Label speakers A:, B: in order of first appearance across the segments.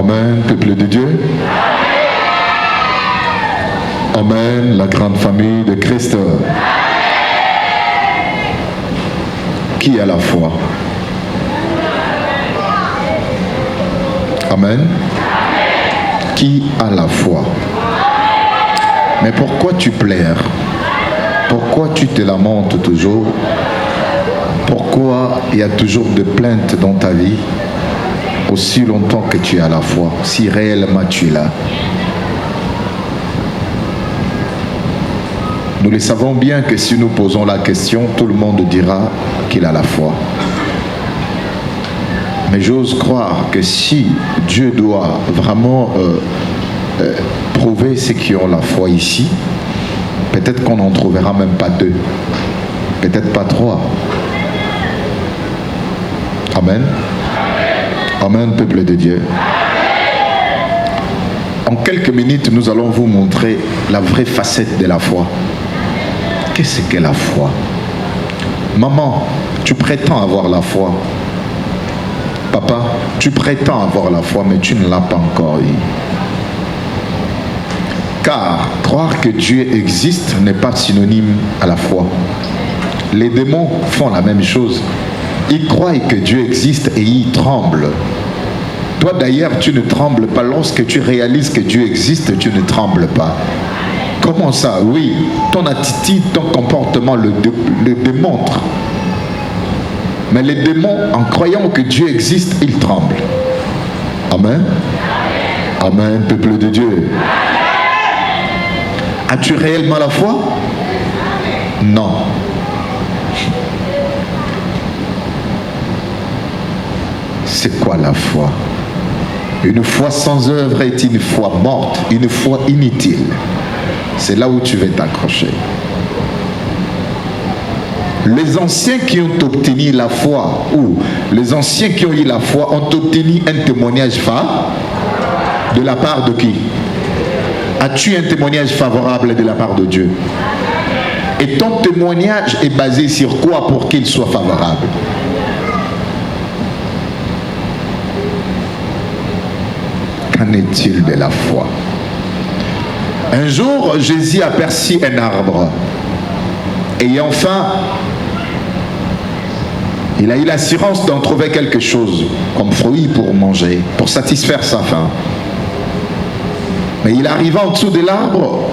A: Amen, peuple de Dieu. Amen, la grande famille de Christ. Qui a la foi? Amen. Qui a la foi? Mais pourquoi tu pleures? Pourquoi tu te lamentes toujours? Pourquoi il y a toujours des plaintes dans ta vie? Aussi longtemps que tu as la foi, si réellement tu es là. Nous le savons bien que si nous posons la question, tout le monde dira qu'il a la foi. Mais j'ose croire que si Dieu doit vraiment prouver ceux qui ont la foi ici, peut-être qu'on n'en trouvera même pas 2, peut-être pas 3. Amen. Amen, peuple de Dieu. En quelques minutes, nous allons vous montrer la vraie facette de la foi. Qu'est-ce que la foi? Maman, tu prétends avoir la foi. Papa, tu prétends avoir la foi, mais tu ne l'as pas encore eu. Car croire que Dieu existe n'est pas synonyme à la foi. Les démons font la même chose. Ils croient que Dieu existe et ils tremblent. Toi d'ailleurs, tu ne trembles pas. Lorsque tu réalises que Dieu existe, tu ne trembles pas. Comment ça? Oui, ton attitude, ton comportement le démontre. Mais les démons, en croyant que Dieu existe, ils tremblent. Amen. Amen, peuple de Dieu. As-tu réellement la foi? Non. C'est quoi la foi? Une foi sans œuvre est une foi morte, une foi inutile. C'est là où tu vas t'accrocher. Les anciens qui ont obtenu la foi, ou les anciens qui ont eu la foi, ont obtenu un témoignage de la part de qui? As-tu un témoignage favorable de la part de Dieu? Et ton témoignage est basé sur quoi pour qu'il soit favorable? Qu'en est-il de la foi? Un jour, Jésus aperçut un arbre. Et enfin, il a eu l'assurance d'en trouver quelque chose comme fruit pour manger, pour satisfaire sa faim. Mais il arriva en dessous de l'arbre,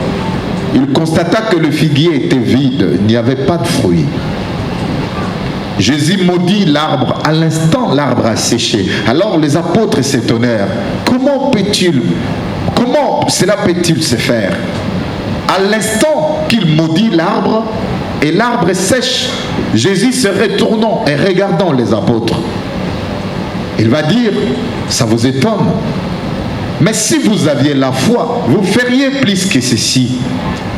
A: il constata que le figuier était vide, il n'y avait pas de fruits. Jésus maudit l'arbre, à l'instant l'arbre a séché. Alors les apôtres s'étonnèrent. Comment cela peut-il se faire? À l'instant qu'il maudit l'arbre, et l'arbre sèche, Jésus se retournant et regardant les apôtres, il va dire, ça vous étonne, mais si vous aviez la foi, vous feriez plus que ceci.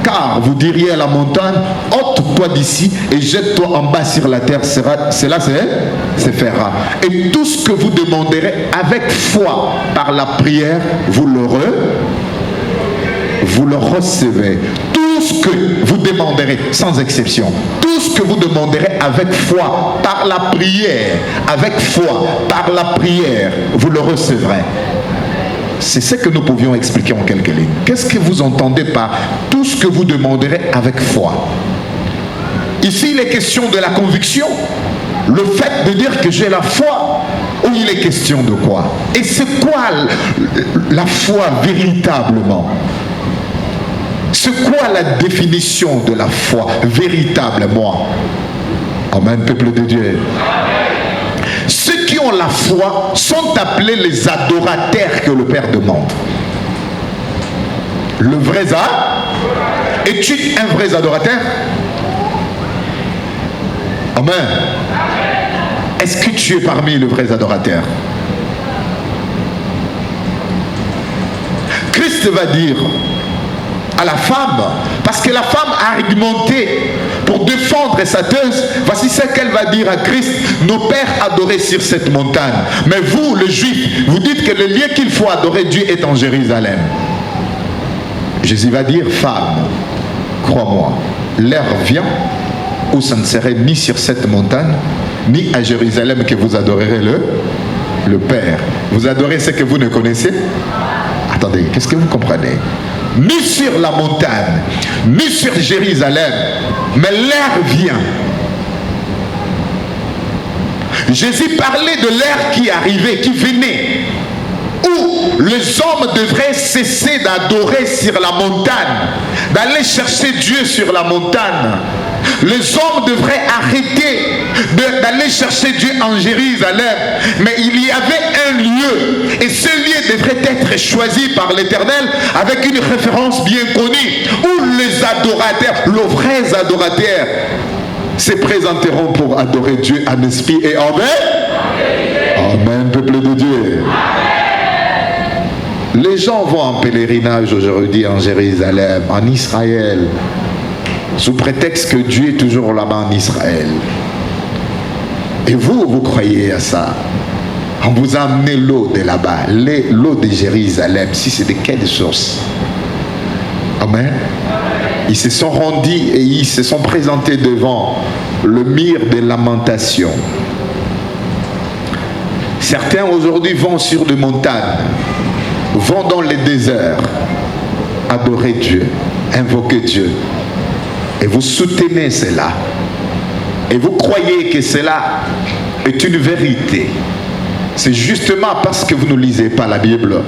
A: Car vous diriez à la montagne, ôte-toi d'ici et jette-toi en bas sur la terre, cela se fera. Et tout ce que vous demanderez avec foi par la prière, vous le recevez. Tout ce que vous demanderez, sans exception, tout ce que vous demanderez avec foi par la prière, avec foi par la prière, vous le recevrez. C'est ce que nous pouvions expliquer en quelques lignes. Qu'est-ce que vous entendez par tout ce que vous demanderez avec foi? Ici, il est question de la conviction. Le fait de dire que j'ai la foi, ou il est question de quoi? Et c'est quoi la foi véritablement? C'est quoi la définition de la foi véritablement? Amen, peuple de Dieu. Ceux qui ont la foi sont appelés les adorateurs que le Père demande. Le vrai es-tu un vrai adorateur? Amen. Est-ce que tu es parmi les vrais adorateurs? Christ va dire à la femme, parce que la femme a argumenté pour défendre sa thèse, voici ce qu'elle va dire à Christ: nos pères adoraient sur cette montagne, mais vous, les Juifs, vous dites que le lieu qu'il faut adorer Dieu est en Jérusalem. Jésus va dire: femme, crois-moi, l'heure vient où ça ne serait ni sur cette montagne, ni à Jérusalem que vous adorerez le Père. Vous adorez ce que vous ne connaissez? Attendez, qu'est-ce que vous comprenez? Ni sur la montagne, ni sur Jérusalem, mais l'heure vient. Jésus parlait de l'heure qui arrivait, qui venait, où les hommes devraient cesser d'adorer sur la montagne, d'aller chercher Dieu sur la montagne. Les hommes devraient arrêter d'aller chercher Dieu en Jérusalem. Mais il y avait un lieu, et ce lieu devrait être choisi par l'Éternel avec une référence bien connue, où les adorateurs, les vrais adorateurs, se présenteront pour adorer Dieu en esprit et en vérité. Amen, peuple de Dieu. Les gens vont en pèlerinage aujourd'hui en Jérusalem, en Israël, sous prétexte que Dieu est toujours là-bas en Israël. Et vous, vous croyez à ça? On vous a amené l'eau de là-bas, l'eau de Jérusalem. Si c'est de quelle source? Amen. Ils se sont rendus et ils se sont présentés devant le mur des lamentations. Certains aujourd'hui vont sur des montagnes, vont dans les déserts, adorer Dieu, invoquer Dieu. Et vous soutenez cela. Et vous croyez que cela est une vérité. C'est justement parce que vous ne lisez pas la Bible.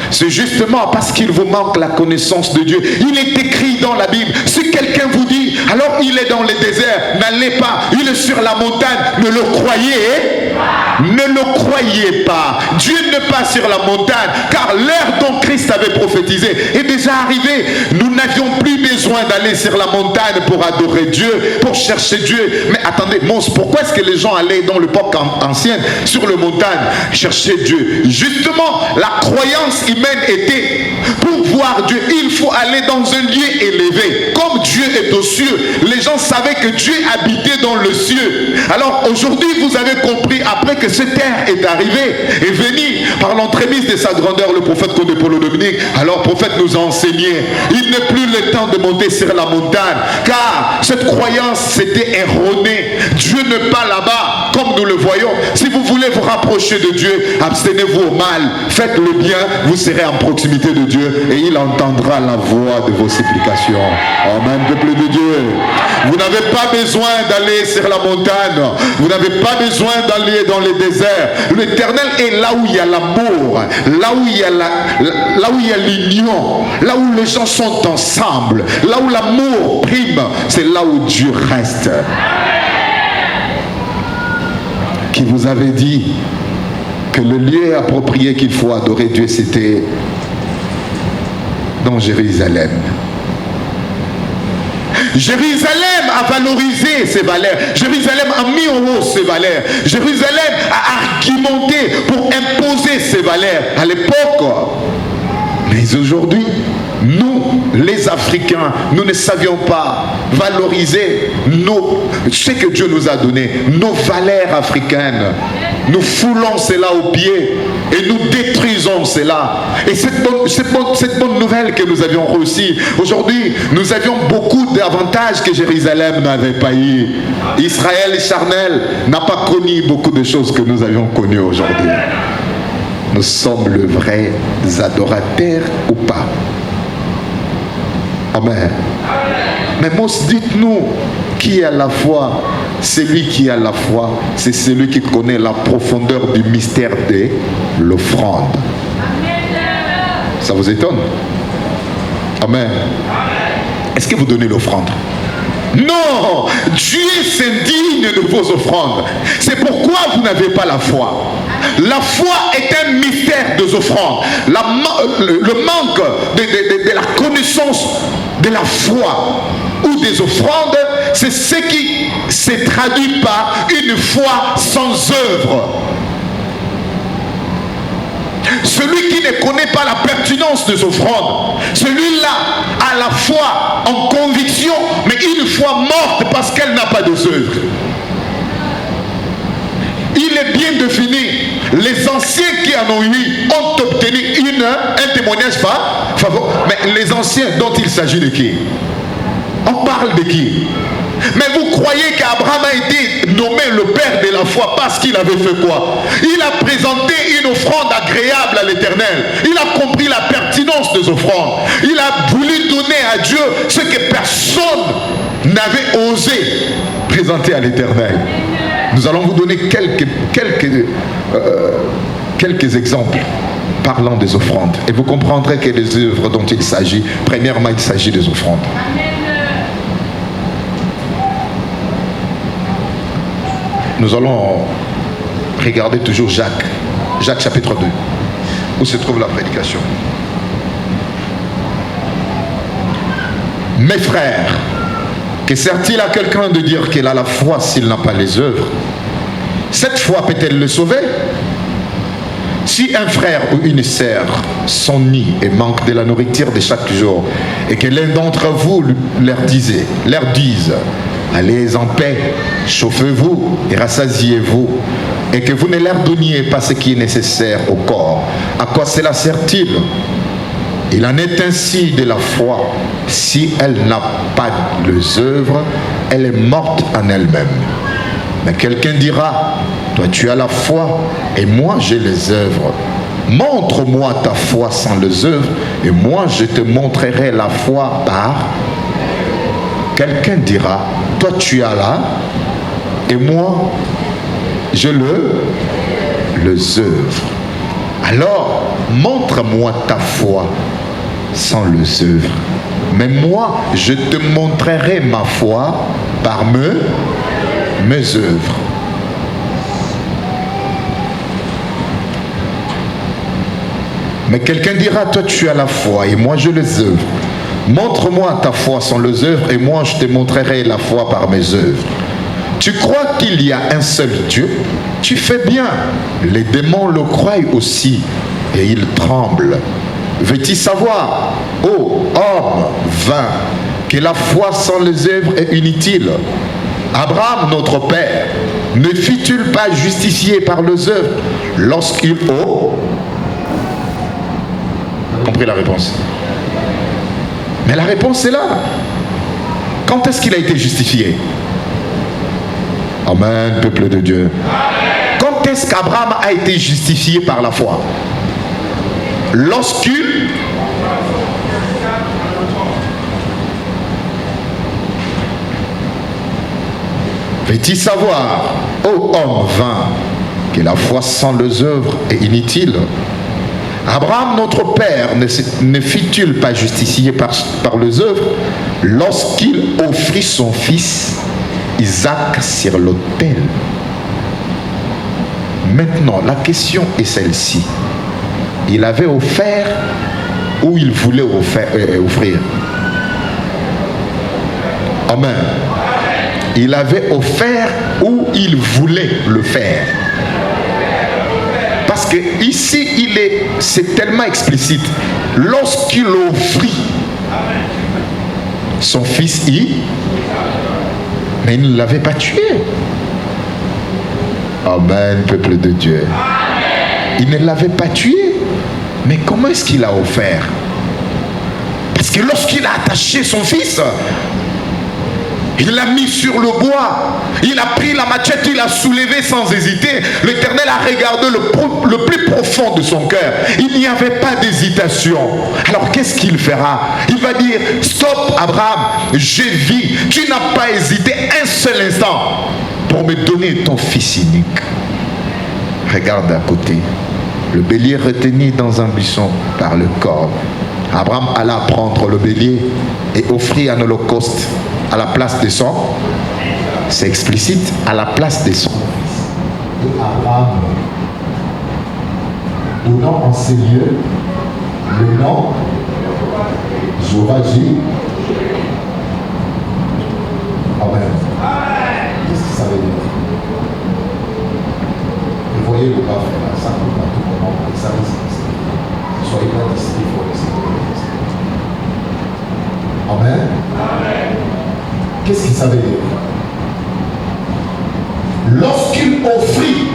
A: C'est justement parce qu'il vous manque la connaissance de Dieu. Il est écrit dans la Bible. Si quelqu'un vous dit, alors il est dans le désert, n'allez pas, il est sur la montagne, ne le croyez pas. Ne le croyez pas. Dieu n'est pas sur la montagne, car l'heure dont Christ avait prophétisé est déjà arrivée. Nous n'avions plus besoin d'aller sur la montagne pour adorer Dieu, pour chercher Dieu. Mais attendez, Mons, pourquoi est-ce que les gens allaient dans l'époque ancienne, sur les montagnes, chercher Dieu? Justement, la croyance humaine était, pour voir Dieu, il faut aller dans un lieu élevé. Comme Dieu est aux cieux, les gens savaient que Dieu habitait dans le ciel. Alors aujourd'hui, vous avez compris, après que cette terre est arrivée, est venue par l'entremise de sa grandeur, le prophète Paul Dominique. Alors le prophète nous a enseigné, il n'est plus le temps de monter sur la montagne, car cette croyance c'était erronée. Dieu n'est pas là-bas, comme nous le voyons. Si vous voulez vous rapprocher de Dieu, abstenez-vous au mal, faites le bien, vous serez en proximité de Dieu et il entendra la voix de vos supplications. Amen, peuple de Dieu. Vous n'avez pas besoin d'aller sur la montagne, vous n'avez pas besoin d'aller dans les déserts. L'Éternel est là où il y a l'amour, là où il y a là où il y a l'union, là où les gens sont ensemble, là où l'amour prime, c'est là où Dieu reste. Qui vous avait dit que le lieu approprié qu'il faut adorer Dieu, c'était dans Jérusalem. Jérusalem a valorisé ses valeurs. Jérusalem a mis en haut ses valeurs. Jérusalem a argumenté pour imposer ses valeurs à l'époque. Mais aujourd'hui, nous, les Africains, nous ne savions pas valoriser ce que Dieu nous a donné, nos valeurs africaines. Nous foulons cela aux pieds et nous détruisons cela. Et cette bonne nouvelle que nous avions reçue, aujourd'hui, nous avions beaucoup d'avantages que Jérusalem n'avait pas eu. Israël charnel n'a pas connu beaucoup de choses que nous avions connues aujourd'hui. Nous sommes le vrai adorateur ou pas? Amen. Mais Mos, dites-nous, qui a la foi? Celui qui a la foi, c'est celui qui connaît la profondeur du mystère de l'offrande. Ça vous étonne? Amen. Est-ce que vous donnez l'offrande? Non! Dieu s'indigne de vos offrandes. C'est pourquoi vous n'avez pas la foi. La foi est un mystère des offrandes. Le manque de la connaissance de la foi ou des offrandes, c'est ce qui se traduit par une foi sans œuvre. Celui qui ne connaît pas la pertinence des offrandes, celui-là a la foi en conviction, mais une foi morte parce qu'elle n'a pas d'œuvre. Il est bien défini. Les anciens qui en ont eu ont obtenu un témoignage favorable. Mais les anciens dont il s'agit de qui? On parle de qui? Mais vous croyez qu'Abraham a été nommé le père de la foi parce qu'il avait fait quoi? Il a présenté une offrande agréable à l'Éternel. Il a compris la pertinence des offrandes. Il a voulu donner à Dieu ce que personne n'avait osé présenter à l'Éternel. Nous allons vous donner quelques exemples parlant des offrandes. Et vous comprendrez que les œuvres dont il s'agit, premièrement, il s'agit des offrandes. Nous allons regarder toujours Jacques chapitre 2, où se trouve la prédication. Mes frères, que sert-il à quelqu'un de dire qu'il a la foi s'il n'a pas les œuvres? Cette foi peut-elle le sauver? Si un frère ou une sœur s'ennuie et manque de la nourriture de chaque jour, et que l'un d'entre vous leur dise, allez en paix, chauffez-vous et rassasiez-vous, et que vous ne leur donniez pas ce qui est nécessaire au corps, à quoi cela sert-il? Il en est ainsi de la foi. Si elle n'a pas les œuvres, elle est morte en elle-même. Mais quelqu'un dira, toi tu as la foi et moi j'ai les œuvres. Montre-moi ta foi sans les œuvres et moi je te montrerai la foi par... Quelqu'un dira, toi tu as là et moi je les œuvres. Alors montre-moi ta foi sans les œuvres. Mais moi je te montrerai ma foi par mes œuvres. Mais quelqu'un dira, toi tu as la foi et moi je les œuvres. Montre-moi ta foi sans les œuvres et moi je te montrerai la foi par mes œuvres. Tu crois qu'il y a un seul Dieu? Tu fais bien. Les démons le croient aussi et ils tremblent. Veux-tu savoir, ô homme vain, que la foi sans les œuvres est inutile? Abraham, notre père, ne fut-il pas justifié par les œuvres lorsqu'il... Oh, compris la réponse? Mais la réponse est là. Quand est-ce qu'il a été justifié? Amen, peuple de Dieu. Quand est-ce qu'Abraham a été justifié par la foi? Lorsqu'il... Veux-tu savoir, ô homme vain, que la foi sans les œuvres est inutile? Abraham, notre père, ne fut-il pas justifié par les œuvres lorsqu'il offrit son fils Isaac sur l'autel? Maintenant, la question est celle-ci. Il avait offert ou il voulait offrir? Amen. Il avait offert ou il voulait le faire? Parce que ici, c'est tellement explicite. Lorsqu'il offrit son fils, mais il ne l'avait pas tué. Amen, peuple de Dieu. Il ne l'avait pas tué. Mais comment est-ce qu'il a offert? Parce que lorsqu'il a attaché son fils, il l'a mis sur le bois. Il a pris la machette, il a soulevé sans hésiter. L'Éternel a regardé le plus profond de son cœur. Il n'y avait pas d'hésitation. Alors qu'est-ce qu'il fera? Il va dire, stop Abraham, j'ai vu. Tu n'as pas hésité un seul instant pour me donner ton fils unique. Regarde à côté. Le bélier retenu dans un buisson par le corps. Abraham alla prendre le bélier et offrit un holocauste à la place de son. C'est explicite, à la place de son. Et Abraham, donnant en ces lieux le nom Jéhovah-Jireh. Amen. Qu'est-ce que ça veut dire? Vous voyez le pas faire ça pour tout moment, ça risque. Soyez pas d'ici, il faut laisser. Amen. Amen. Qu'est-ce que ça veut dire? Lorsqu'il offrit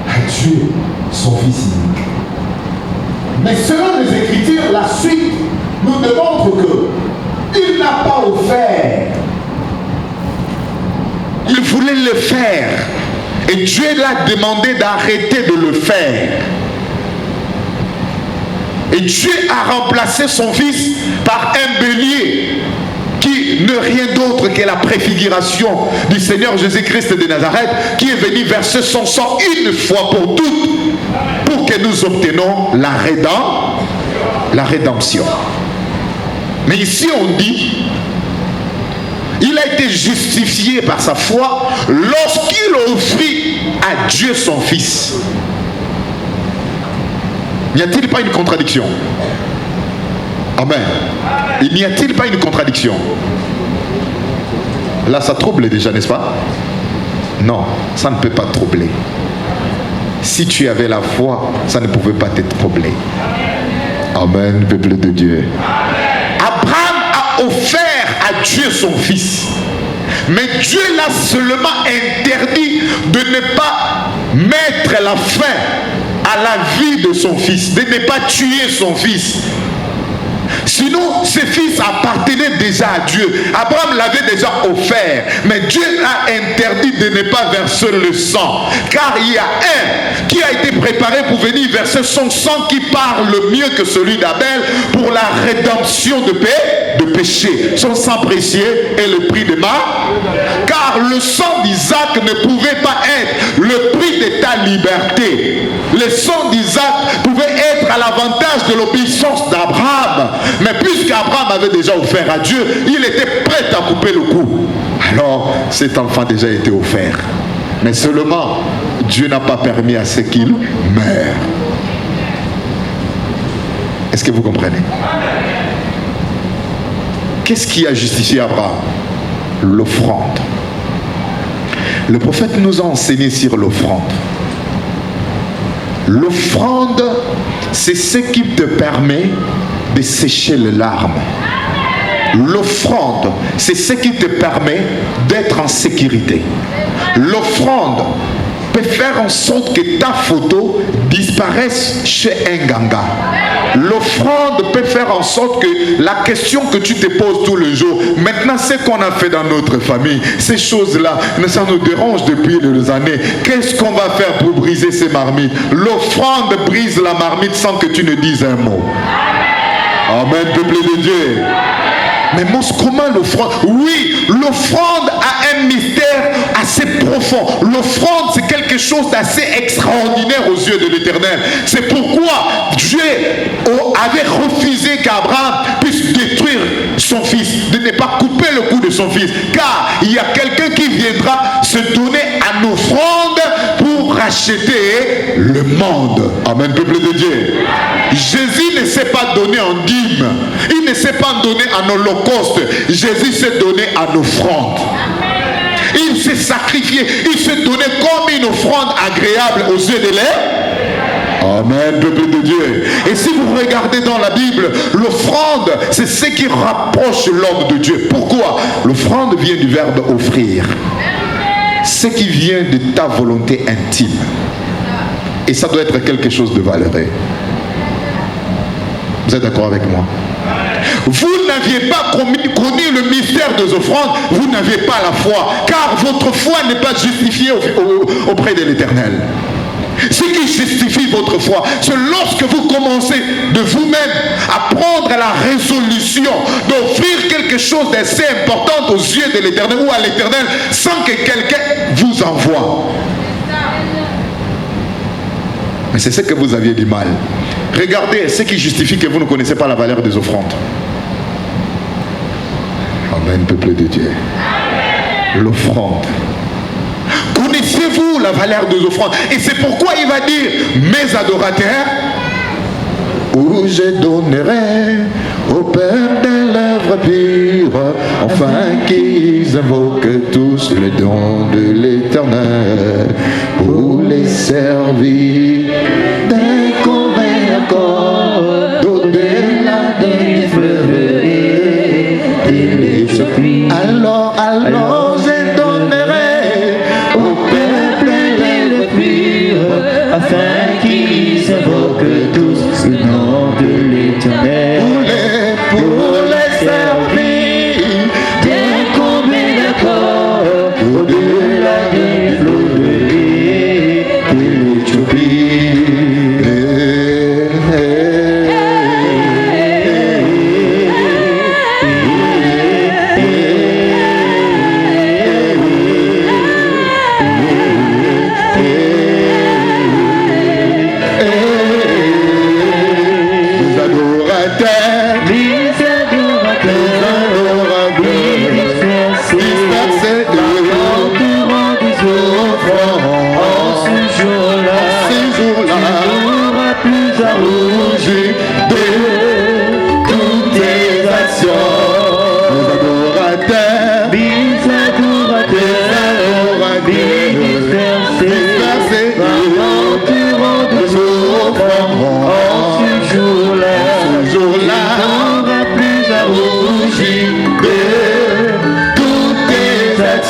A: à Dieu son fils unique. Mais selon les Écritures, la suite nous démontre que il n'a pas offert le faire. Et Dieu l'a demandé d'arrêter de le faire. Et Dieu a remplacé son fils par un bélier qui n'est rien d'autre que la préfiguration du Seigneur Jésus-Christ de Nazareth, qui est venu verser son sang une fois pour toutes pour que nous obtenions la rédemption. Mais ici on dit, il a été justifié par sa foi lorsqu'il offrit à Dieu son fils. N'y a-t-il pas une contradiction? Amen. Il n'y a-t-il pas une contradiction? Là, ça trouble déjà, n'est-ce pas? Non, ça ne peut pas troubler. Si tu avais la foi, ça ne pouvait pas te troubler. Amen, peuple de Dieu. Abraham a offert à Dieu son fils. Mais Dieu l'a seulement interdit de ne pas mettre la fin à la vie de son fils, de ne pas tuer son fils. Sinon, ce fils appartenait déjà à Dieu. Abraham l'avait déjà offert. Mais Dieu a interdit de ne pas verser le sang. Car il y a un qui a été préparé pour venir verser son sang qui parle mieux que celui d'Abel pour la rédemption de péché. Son sang précieux est le prix de car le sang d'Isaac ne pouvait pas être le prix de ta liberté. Le sang d'Isaac pouvait être à l'avantage de l'obéissance d'Abraham. Mais puisqu'Abraham avait déjà offert à Dieu, il était prêt à couper le cou. Alors, cet enfant a déjà été offert. Mais seulement, Dieu n'a pas permis à ce qu'il meure. Est-ce que vous comprenez? Qu'est-ce qui a justifié Abraham? L'offrande. Le prophète nous a enseigné sur l'offrande. L'offrande, c'est ce qui te permet de sécher les larmes. L'offrande, c'est ce qui te permet d'être en sécurité. L'offrande peut faire en sorte que ta photo disparaisse chez un ganga. L'offrande peut faire en sorte que la question que tu te poses tous les jours, maintenant ce qu'on a fait dans notre famille, ces choses-là, ça nous dérange depuis des années. Qu'est-ce qu'on va faire pour briser ces marmites? L'offrande brise la marmite sans que tu ne dises un mot. Amen, peuple de Dieu. Mais comment l'offrande? Oui, l'offrande a un mystère assez profond. L'offrande, c'est quelque chose d'assez extraordinaire aux yeux de l'Éternel. C'est pourquoi Dieu avait refusé qu'Abraham puisse détruire son fils, de ne pas couper le cou de son fils. Car il y a quelqu'un qui viendra se donner en offrande pour racheter le monde. Amen, peuple de Dieu. Jésus ne s'est pas donné en dîme. Il ne s'est pas donné en holocauste. Jésus s'est donné en offrande. Il s'est sacrifié. Il s'est donné comme une offrande agréable aux yeux de l'Éternel. Amen, peuple de Dieu. Et si vous regardez dans la Bible, l'offrande, c'est ce qui rapproche l'homme de Dieu. Pourquoi? L'offrande vient du verbe offrir. Ce qui vient de ta volonté intime. Et ça doit être quelque chose de valeureux. Vous êtes d'accord avec moi? Vous n'aviez pas connu le mystère des offrandes, vous n'aviez pas la foi, car votre foi n'est pas justifiée auprès de l'Éternel. Ce qui justifie votre foi, c'est lorsque vous commencez de vous-même à prendre la résolution d'offrir quelque chose d'assez important aux yeux de l'Éternel ou à l'Éternel sans que quelqu'un vous envoie. Mais c'est ce que vous aviez du mal. Regardez ce qui justifie que vous ne connaissez pas la valeur des offrandes. Amen, peuple de Dieu. L'offrande. Connaissez-vous la valeur des offrandes? Et c'est pourquoi il va dire, mes adorateurs, où je donnerai au Père des lèvres pures, afin qu'ils invoquent tous les dons de l'Éternel, pour les servir d'un commun accord, d'au-delà des fleuves et des eaux. Alors je donnerai au peuple des lèvres pures, afin qu'ils invoquent tous le nom de l'Éternel, pour les servir d'un commun accord, au-delà de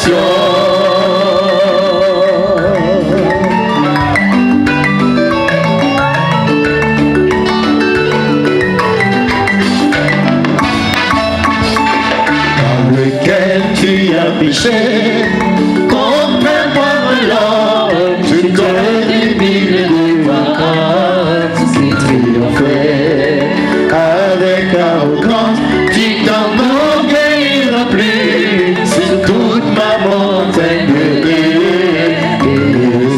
A: Dans lequel tu as péché, comprends-moi alors, je t'aurais mis le doigt, c'est triomphé. Avec arrogance, tu t'enorgueilliras plus sur toute ma montagne de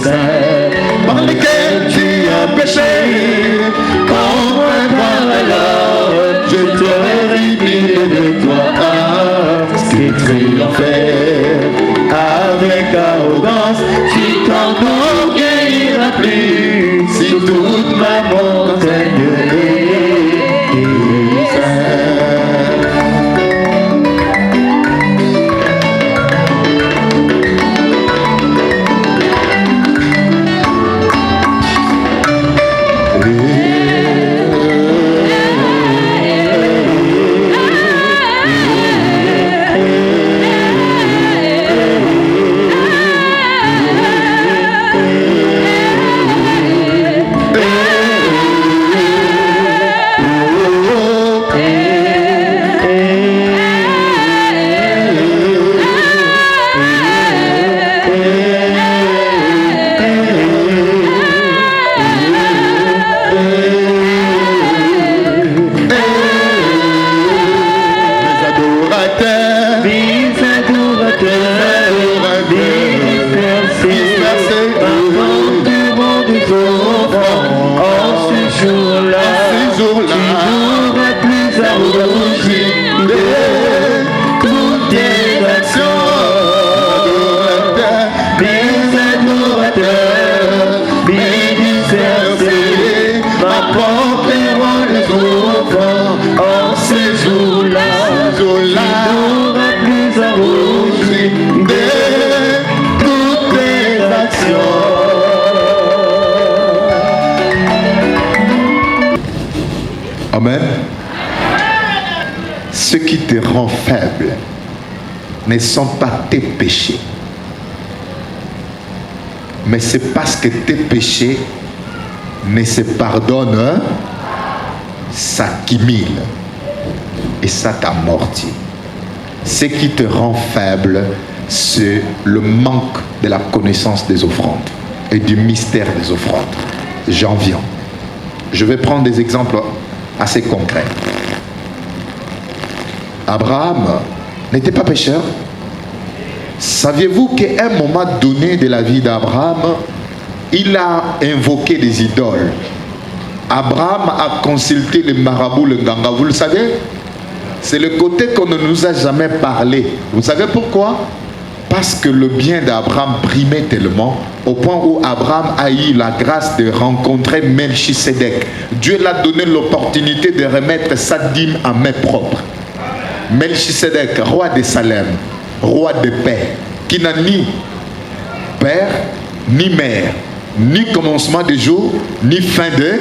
A: saint, par lequel tu as péché. Comprends-moi alors, je t'aurais mis de toi, c'est triomphé. Avec arrogance, tu t'enorgueilliras plus sur toute ma montagne de saint. Amen. Ce qui te rend faible ne sont pas tes péchés, mais c'est parce que tes péchés ne se pardonnent, s'accumulent et ça t'amortit. Ce qui te rend faible, c'est le manque de la connaissance des offrandes et du mystère des offrandes. J'en viens. Je vais prendre des exemples assez concret. Abraham n'était pas pécheur. Saviez-vous qu'à un moment donné de la vie d'Abraham, il a invoqué des idoles. Abraham a consulté le marabout, le Nganga. Vous le savez? C'est le côté qu'on ne nous a jamais parlé. Vous savez pourquoi? Parce que le bien d'Abraham primait tellement au point où Abraham a eu la grâce de rencontrer Melchisedec. Dieu l'a donné l'opportunité de remettre sa dîme en main propre. Melchisedec, roi de Salem, roi de paix, qui n'a ni père, ni mère, ni commencement de jour, ni fin de,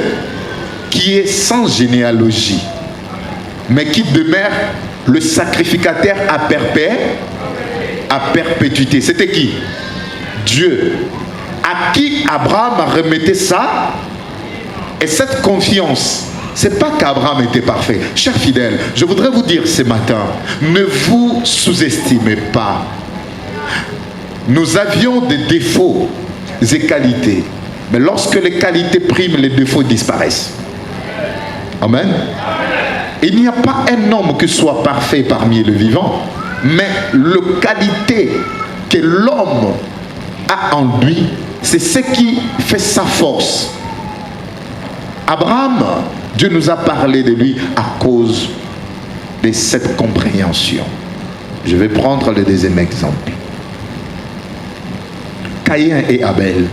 A: qui est sans généalogie, mais qui demeure le sacrificateur à perpétuité. C'était qui? Dieu. À qui Abraham remettait ça? Et cette confiance, c'est pas qu'Abraham était parfait. Chers fidèles, je voudrais vous dire ce matin, ne vous sous-estimez pas. Nous avions des défauts et qualités. Mais lorsque les qualités priment, les défauts disparaissent. Amen. Il n'y a pas un homme qui soit parfait parmi les vivants, mais la qualité que l'homme a en lui, c'est ce qui fait sa force. Abraham, Dieu nous a parlé de lui à cause de cette compréhension. Je vais prendre le deuxième exemple. Caïn et Abel.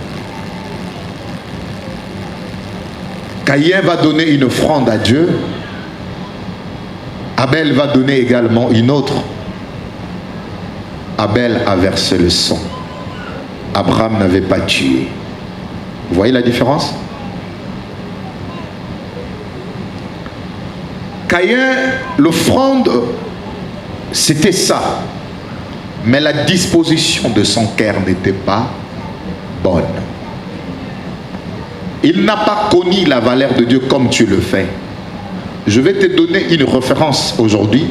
A: Caïn va donner une offrande à Dieu. Abel va donner également une autre. Abel a versé le sang. Abraham n'avait pas tué. Vous voyez la différence? Caïn, l'offrande, c'était ça. Mais la disposition de son cœur n'était pas bonne. Il n'a pas connu la valeur de Dieu comme tu le fais. Je vais te donner une référence aujourd'hui.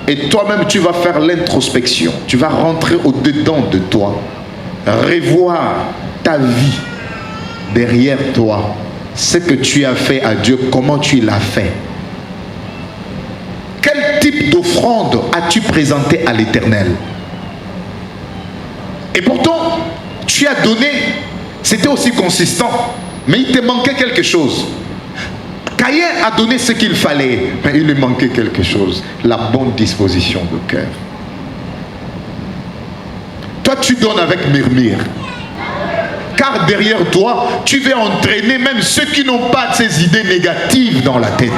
A: Et toi-même, tu vas faire l'introspection. Tu vas rentrer au-dedans de toi. Revoir ta vie derrière toi. Ce que tu as fait à Dieu, comment tu l'as fait. Quel type d'offrande as-tu présenté à l'Éternel? Et pourtant, tu as donné, c'était aussi consistant, mais il te manquait quelque chose. Caïn a donné ce qu'il fallait, mais il lui manquait quelque chose, la bonne disposition de cœur. Toi, tu donnes avec murmure. Car derrière toi, tu veux entraîner même ceux qui n'ont pas ces idées négatives dans la tête.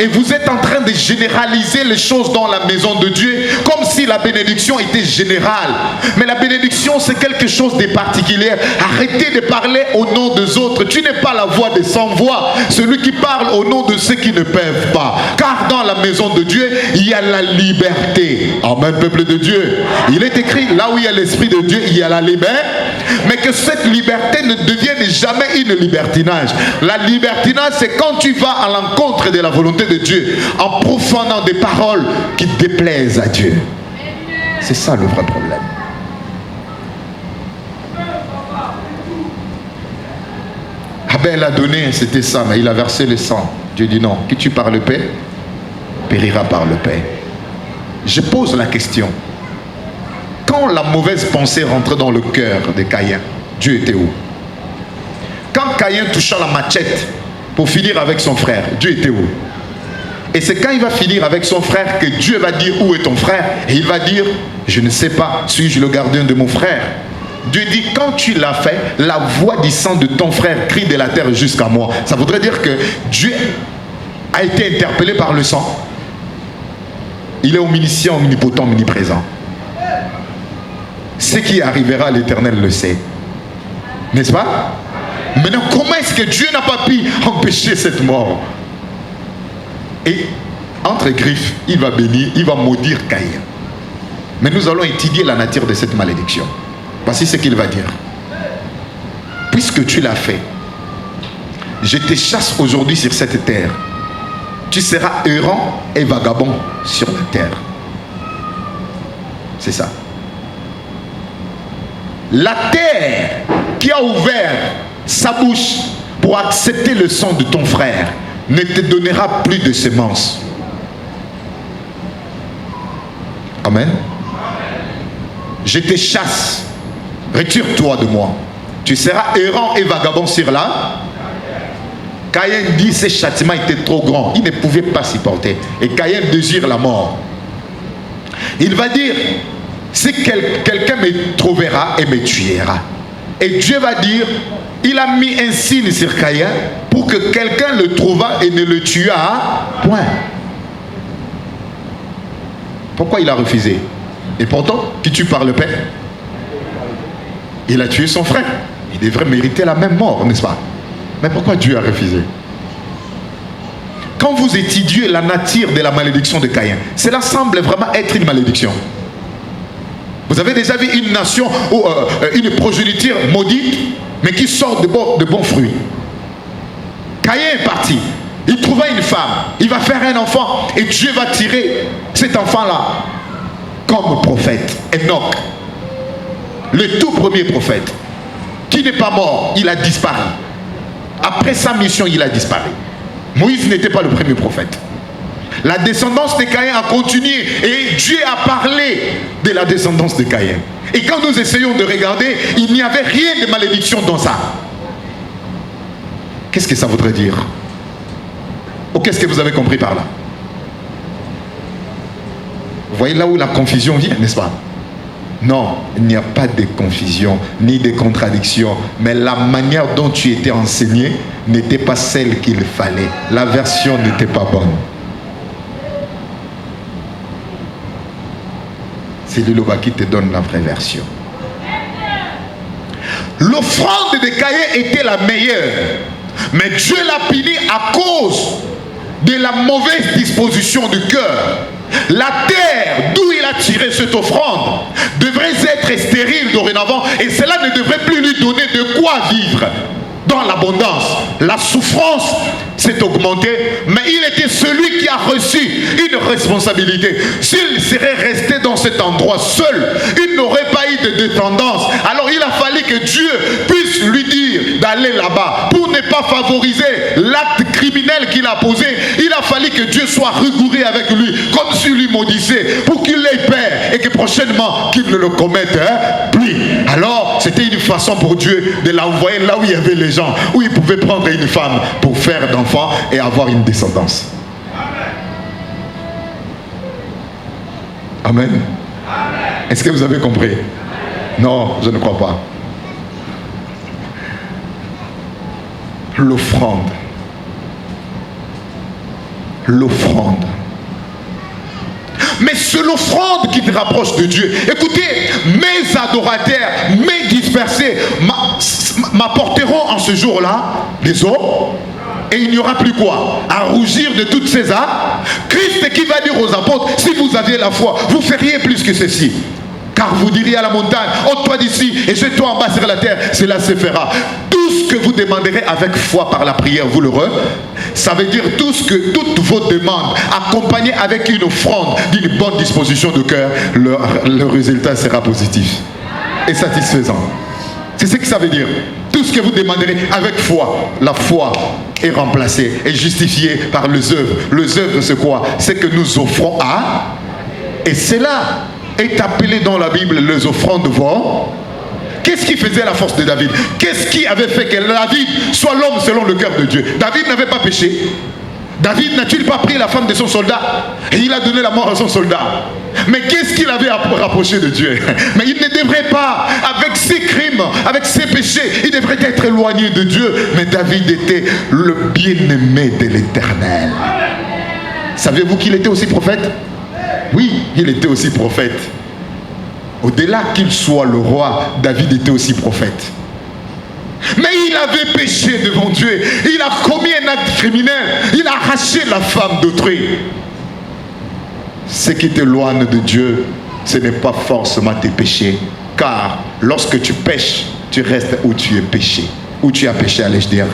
A: Et vous êtes en train de généraliser les choses dans la maison de Dieu comme si la bénédiction était générale. Mais la bénédiction, c'est quelque chose de particulier. Arrêtez de parler au nom des autres. Tu n'es pas la voix des sans-voix, celui qui parle au nom de ceux qui ne peuvent pas. Car dans la maison de Dieu, il y a la liberté. Amen, peuple de Dieu. Il est écrit, là où il y a l'Esprit de Dieu, il y a la liberté. Mais que cette liberté ne devienne jamais une libertinage. La libertinage, c'est quand tu vas à l'encontre de la volonté de Dieu en profondant des paroles qui déplaisent à Dieu. C'est ça le vrai problème. Abel a donné, c'était ça, mais il a versé le sang. Dieu dit non, qui tue par le paix, périra par le paix. Je pose la question. Quand la mauvaise pensée rentrait dans le cœur de Caïn, Dieu était où? Quand Caïn toucha la machette pour finir avec son frère, Dieu était où? Et c'est quand il va finir avec son frère que Dieu va dire où est ton frère? Et il va dire, je ne sais pas, suis-je le gardien de mon frère? Dieu dit, quand tu l'as fait, la voix du sang de ton frère crie de la terre jusqu'à moi. Ça voudrait dire que Dieu a été interpellé par le sang. Il est omniscient, omnipotent, omniprésent. Ce qui arrivera à l'Éternel le sait. N'est-ce pas? Maintenant, comment est-ce que Dieu n'a pas pu empêcher cette mort? Et entre griffes, il va bénir, il va maudire Caïn. Mais nous allons étudier la nature de cette malédiction. Voici ce qu'il va dire. Puisque tu l'as fait, je te chasse aujourd'hui sur cette terre. Tu seras errant et vagabond sur la terre. C'est ça. La terre qui a ouvert sa bouche pour accepter le sang de ton frère ne te donnera plus de semences. Amen. Je te chasse. Retire-toi de moi. Tu seras errant et vagabond sur la. Caïn dit ce châtiment était trop grand. Il ne pouvait pas s'y porter. Et Caïn désire la mort. Il va dire, si quelqu'un me trouvera et me tuera. Et Dieu va dire, il a mis un signe sur Caïn pour que quelqu'un le trouva et ne le tua point. Pourquoi il a refusé? Et pourtant, qui tue par le paix? Il a tué son frère. Il devrait mériter la même mort, n'est-ce pas? Mais pourquoi Dieu a refusé? Quand vous étudiez la nature de la malédiction de Caïn, cela semble vraiment être une malédiction. Vous avez déjà vu une nation ou une progéniture maudite, mais qui sort de bons fruits. Caïn est parti. Il trouva une femme. Il va faire un enfant. Et Dieu va tirer cet enfant-là comme prophète. Enoch. Le tout premier prophète. Qui n'est pas mort. Il a disparu. Après sa mission, il a disparu. Moïse n'était pas le premier prophète. La descendance de Caïn a continué et Dieu a parlé de la descendance de Caïn. Et quand nous essayons de regarder, il n'y avait rien de malédiction dans ça. Qu'est-ce que ça voudrait dire? Ou qu'est-ce que vous avez compris par là? Vous voyez là où la confusion vient, n'est-ce pas? Non, il n'y a pas de confusion, ni de contradiction. Mais la manière dont tu étais enseigné n'était pas celle qu'il fallait. La version n'était pas bonne. C'est Liloba qui te donne la vraie version. L'offrande de Caïn était la meilleure. Mais Dieu l'a puni à cause de la mauvaise disposition du cœur. La terre d'où il a tiré cette offrande devrait être stérile dorénavant et cela ne devrait plus lui donner de quoi vivre. Dans l'abondance, la souffrance s'est augmentée, mais il était celui qui a reçu une responsabilité. S'il serait resté dans cet endroit seul, il n'aurait pas eu de dépendance. Alors il a fallu que Dieu puisse lui dire d'aller là-bas pour ne pas favoriser l'acte criminel qu'il a posé. Il a fallu que Dieu soit rigoureux avec lui, comme s'il lui maudissait, pour qu'il ait peur et que prochainement qu'il ne le commette plus. Alors c'était une façon pour Dieu de l'envoyer là où il y avait les gens, où il pouvait prendre une femme pour faire d'enfants et avoir une descendance. Amen. Est-ce que vous avez compris? Non, je ne crois pas. L'offrande. L'offrande. Mais c'est l'offrande qui te rapproche de Dieu. Écoutez, mes adorateurs, mes dispersés m'apporteront en ce jour-là des os. Et il n'y aura plus quoi? À rougir de toutes ces âmes. Christ qui va dire aux apôtres, si vous aviez la foi, vous feriez plus que ceci. Car vous diriez à la montagne, ôte-toi d'ici et jette-toi en bas sur la terre, cela se fera. Tout ce que vous demanderez avec foi par la prière, vous le re. Ça veut dire toutes vos demandes, accompagnées avec une offrande d'une bonne disposition de cœur, le résultat sera positif et satisfaisant. C'est ce que ça veut dire. Tout ce que vous demanderez avec foi, la foi est remplacée et justifiée par les œuvres. Les œuvres, c'est quoi? C'est que nous offrons à... Et cela est appelé dans la Bible les offrandes vont. Qu'est-ce qui faisait la force de David? Qu'est-ce qui avait fait que David soit l'homme selon le cœur de Dieu? David n'avait pas péché. David n'a-t-il pas pris la femme de son soldat et il a donné la mort à son soldat? Mais qu'est-ce qu'il avait rapproché de Dieu? Mais il ne devrait pas, avec ses crimes, avec ses péchés, il devrait être éloigné de Dieu. Mais David était le bien-aimé de l'Éternel. Savez-vous qu'il était aussi prophète? Oui, il était aussi prophète. Au-delà qu'il soit le roi, David était aussi prophète. Mais il avait péché devant Dieu. Il a commis un acte criminel. Il a arraché la femme d'autrui. Ce qui t'éloigne de Dieu, ce n'est pas forcément tes péchés. Car lorsque tu pêches, tu restes où tu es péché. Où tu as péché, allais-je dire.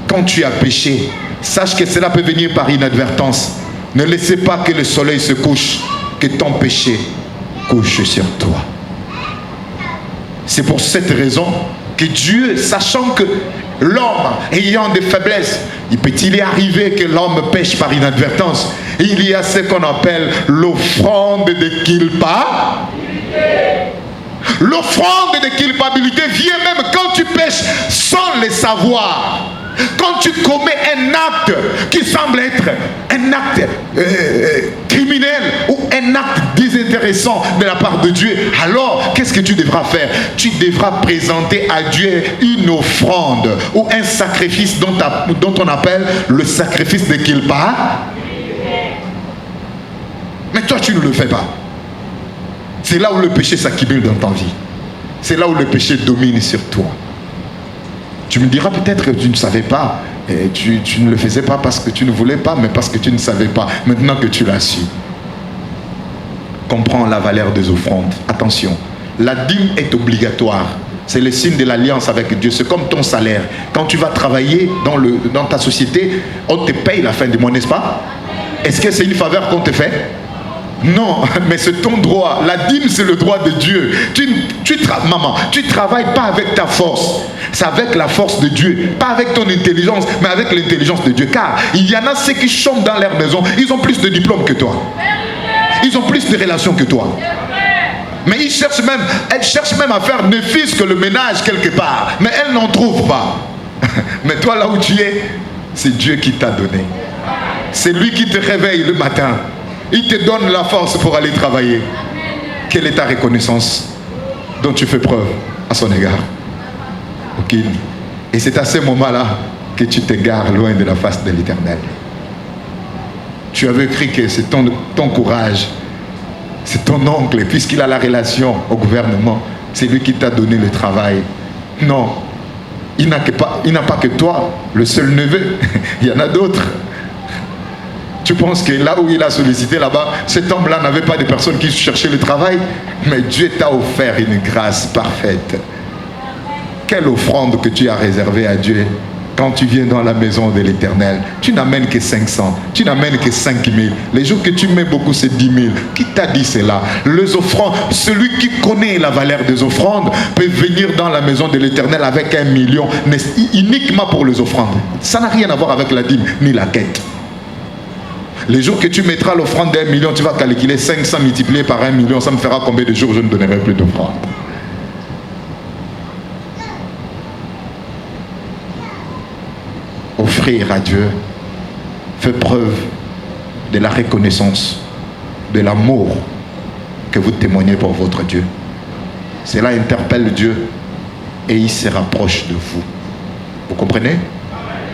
A: Quand tu as péché, sache que cela peut venir par inadvertance. Ne laissez pas que le soleil se couche, que ton péché couche sur toi. C'est pour cette raison que Dieu, sachant que l'homme ayant des faiblesses, il peut-il y arriver que l'homme pêche par inadvertance. Il y a ce qu'on appelle l'offrande de culpabilité. L'offrande de culpabilité vient même quand tu pêches sans le savoir. Quand tu commets un acte qui semble être un acte criminel ou un acte désintéressant de la part de Dieu, alors qu'est-ce que tu devras faire? Tu devras présenter à Dieu une offrande ou un sacrifice dont on appelle le sacrifice de culpabilité. Mais toi tu ne le fais pas. C'est là où le péché s'accumule dans ta vie. C'est là où le péché domine sur toi. Tu me diras peut-être que tu ne savais pas, et tu ne le faisais pas parce que tu ne voulais pas, mais parce que tu ne savais pas. Maintenant que tu l'as su, comprends la valeur des offrandes. Attention, la dîme est obligatoire. C'est le signe de l'alliance avec Dieu. C'est comme ton salaire. Quand tu vas travailler dans ta société, on te paye la fin du mois, n'est-ce pas? Est-ce que c'est une faveur qu'on te fait? Non, mais c'est ton droit. La dîme, c'est le droit de Dieu. Maman, tu ne travailles pas avec ta force. C'est avec la force de Dieu. Pas avec ton intelligence, mais avec l'intelligence de Dieu. Car il y en a ceux qui chantent dans leur maison. Ils ont plus de diplômes que toi. Ils ont plus de relations que toi. Mais elles cherchent même à faire ne fût-ce que le ménage quelque part. Mais elles n'en trouvent pas. Mais toi, là où tu es, c'est Dieu qui t'a donné. C'est lui qui te réveille le matin. Il te donne la force pour aller travailler. Quelle est ta reconnaissance dont tu fais preuve à son égard? Ok. Et c'est à ce moment-là que tu t'égares loin de la face de l'Éternel. Tu avais cru que c'est ton courage, c'est ton oncle, puisqu'il a la relation au gouvernement, c'est lui qui t'a donné le travail. Non, il n'a pas que toi, le seul neveu. Il y en a d'autres. Tu penses que là où il a sollicité là-bas, cet homme-là n'avait pas de personnes qui cherchaient le travail? Mais Dieu t'a offert une grâce parfaite. Quelle offrande que tu as réservée à Dieu quand tu viens dans la maison de l'Éternel. Tu n'amènes que 500, tu n'amènes que 5000. Les jours que tu mets beaucoup, c'est 10 000. Qui t'a dit cela? Les offrandes, celui qui connaît la valeur des offrandes peut venir dans la maison de l'Éternel avec 1 million, uniquement pour les offrandes. Ça n'a rien à voir avec la dîme ni la quête. Les jours que tu mettras l'offrande d'1 million, tu vas calculer 500 multiplié par 1 million. Ça me fera combien de jours je ne donnerai plus d'offrande? Offrir à Dieu fait preuve de la reconnaissance, de l'amour que vous témoignez pour votre Dieu. Cela interpelle Dieu et il se rapproche de vous. Vous comprenez?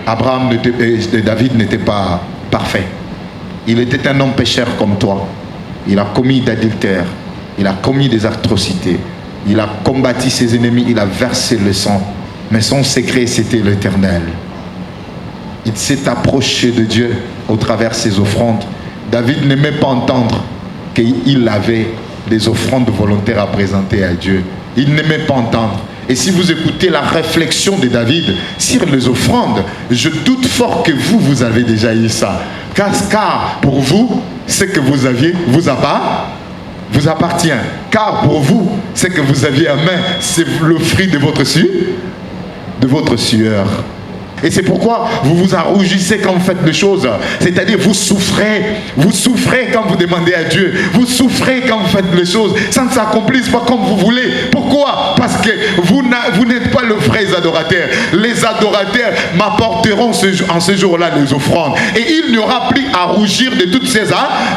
A: David n'était pas parfait. Il était un homme pécheur comme toi. Il a commis d'adultère, il a commis des atrocités, il a combattu ses ennemis, il a versé le sang. Mais son secret, c'était l'Éternel. Il s'est approché de Dieu au travers de ses offrandes. David n'aimait pas entendre qu'il avait des offrandes volontaires à présenter à Dieu. Il n'aimait pas entendre. Et si vous écoutez la réflexion de David sur les offrandes, je doute fort que vous avez déjà eu ça. Car pour vous, ce que vous aviez vous appartient. Car pour vous, ce que vous aviez à main, c'est le fruit de votre sueur. Et c'est pourquoi vous vous en rougissez quand vous faites des choses. C'est-à-dire vous souffrez quand vous demandez à Dieu. Vous souffrez quand vous faites les choses. Ça ne s'accomplisse pas comme vous voulez. Pourquoi? Parce que vous n'êtes pas le vrai adorateur. Les adorateurs m'apporteront en ce jour-là les offrandes. Et il n'y aura plus à rougir de toutes ces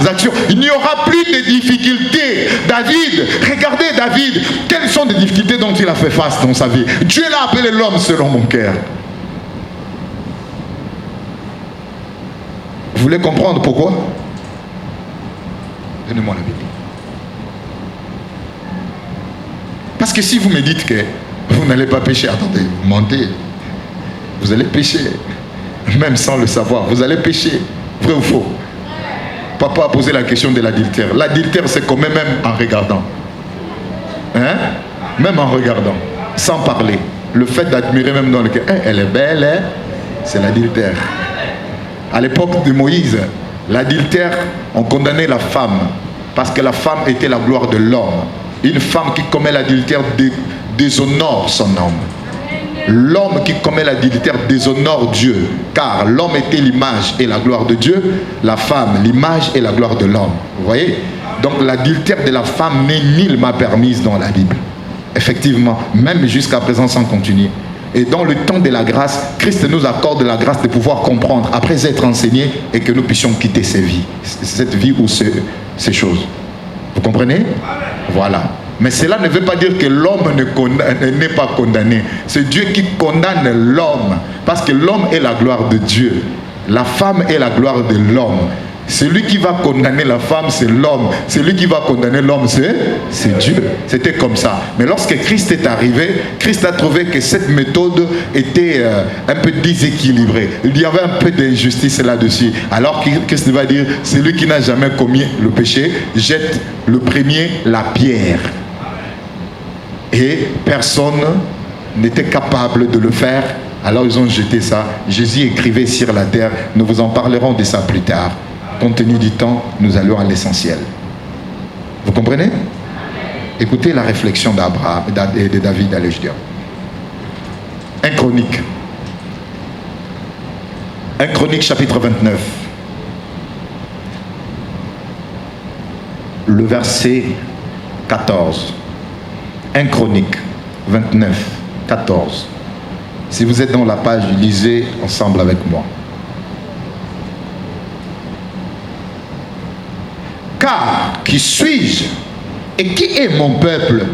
A: actions. Il n'y aura plus de difficultés. David, regardez David. Quelles sont les difficultés dont il a fait face dans sa vie? Dieu l'a appelé l'homme selon mon cœur. Vous voulez comprendre pourquoi? Donnez-moi la Bible. Parce que si vous me dites que vous n'allez pas pécher, attendez, vous mentez. Vous allez pécher. Même sans le savoir, vous allez pécher. Vrai ou faux? Papa a posé la question de l'adultère. L'adultère, c'est commet même en regardant. Hein? Même en regardant. Sans parler. Le fait d'admirer même dans le cœur. Elle est belle, hein? C'est l'adultère. À l'époque de Moïse, l'adultère, on condamnait la femme parce que la femme était la gloire de l'homme. Une femme qui commet l'adultère déshonore son homme. L'homme qui commet l'adultère déshonore Dieu, car l'homme était l'image et la gloire de Dieu, la femme l'image et la gloire de l'homme. Vous voyez? Donc l'adultère de la femme n'est nullement permise dans la Bible. Effectivement, même jusqu'à présent sans continuer. Et dans le temps de la grâce, Christ nous accorde la grâce de pouvoir comprendre après être enseigné et que nous puissions quitter cette vie ou ces choses. Vous comprenez? Voilà. Mais cela ne veut pas dire que l'homme n'est pas condamné. C'est Dieu qui condamne l'homme. Parce que l'homme est la gloire de Dieu. La femme est la gloire de l'homme. Celui qui va condamner la femme, c'est l'homme. Celui qui va condamner l'homme, c'est Dieu. C'était comme ça. Mais lorsque Christ est arrivé, Christ a trouvé que cette méthode était un peu déséquilibrée. Il y avait un peu d'injustice là-dessus. Alors Christ va dire, celui qui n'a jamais commis le péché, jette le premier la pierre. Et personne n'était capable de le faire. Alors ils ont jeté ça. Jésus écrivait sur la terre. Nous vous en parlerons de ça plus tard. Compte tenu du temps, nous allons à l'essentiel. Vous comprenez? Écoutez la réflexion d'Abraham et de David, allez je dire. 1 Chronique. 1 Chronique chapitre 29. Le verset 14. 1 Chronique 29, 14. Si vous êtes dans la page, lisez ensemble avec moi. Car qui suis-je et qui est mon peuple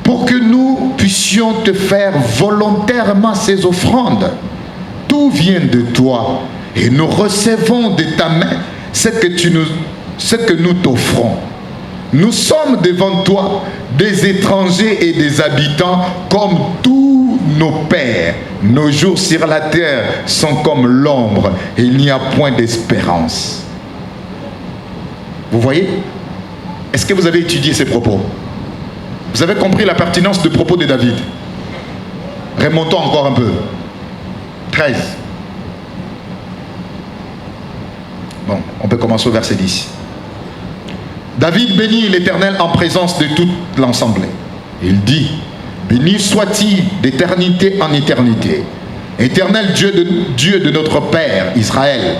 A: pour que nous puissions te faire volontairement ces offrandes? Tout vient de toi et nous recevons de ta main ce que nous t'offrons. Nous sommes devant toi des étrangers et des habitants comme tous nos pères. Nos jours sur la terre sont comme l'ombre et il n'y a point d'espérance. Vous voyez? Est-ce que vous avez étudié ces propos? Vous avez compris la pertinence du propos de David? Remontons encore un peu. 13. Bon, on peut commencer au verset 10. David bénit l'Éternel en présence de toute l'assemblée. Il dit, béni soit-il d'éternité en éternité. Éternel Dieu de notre Père Israël,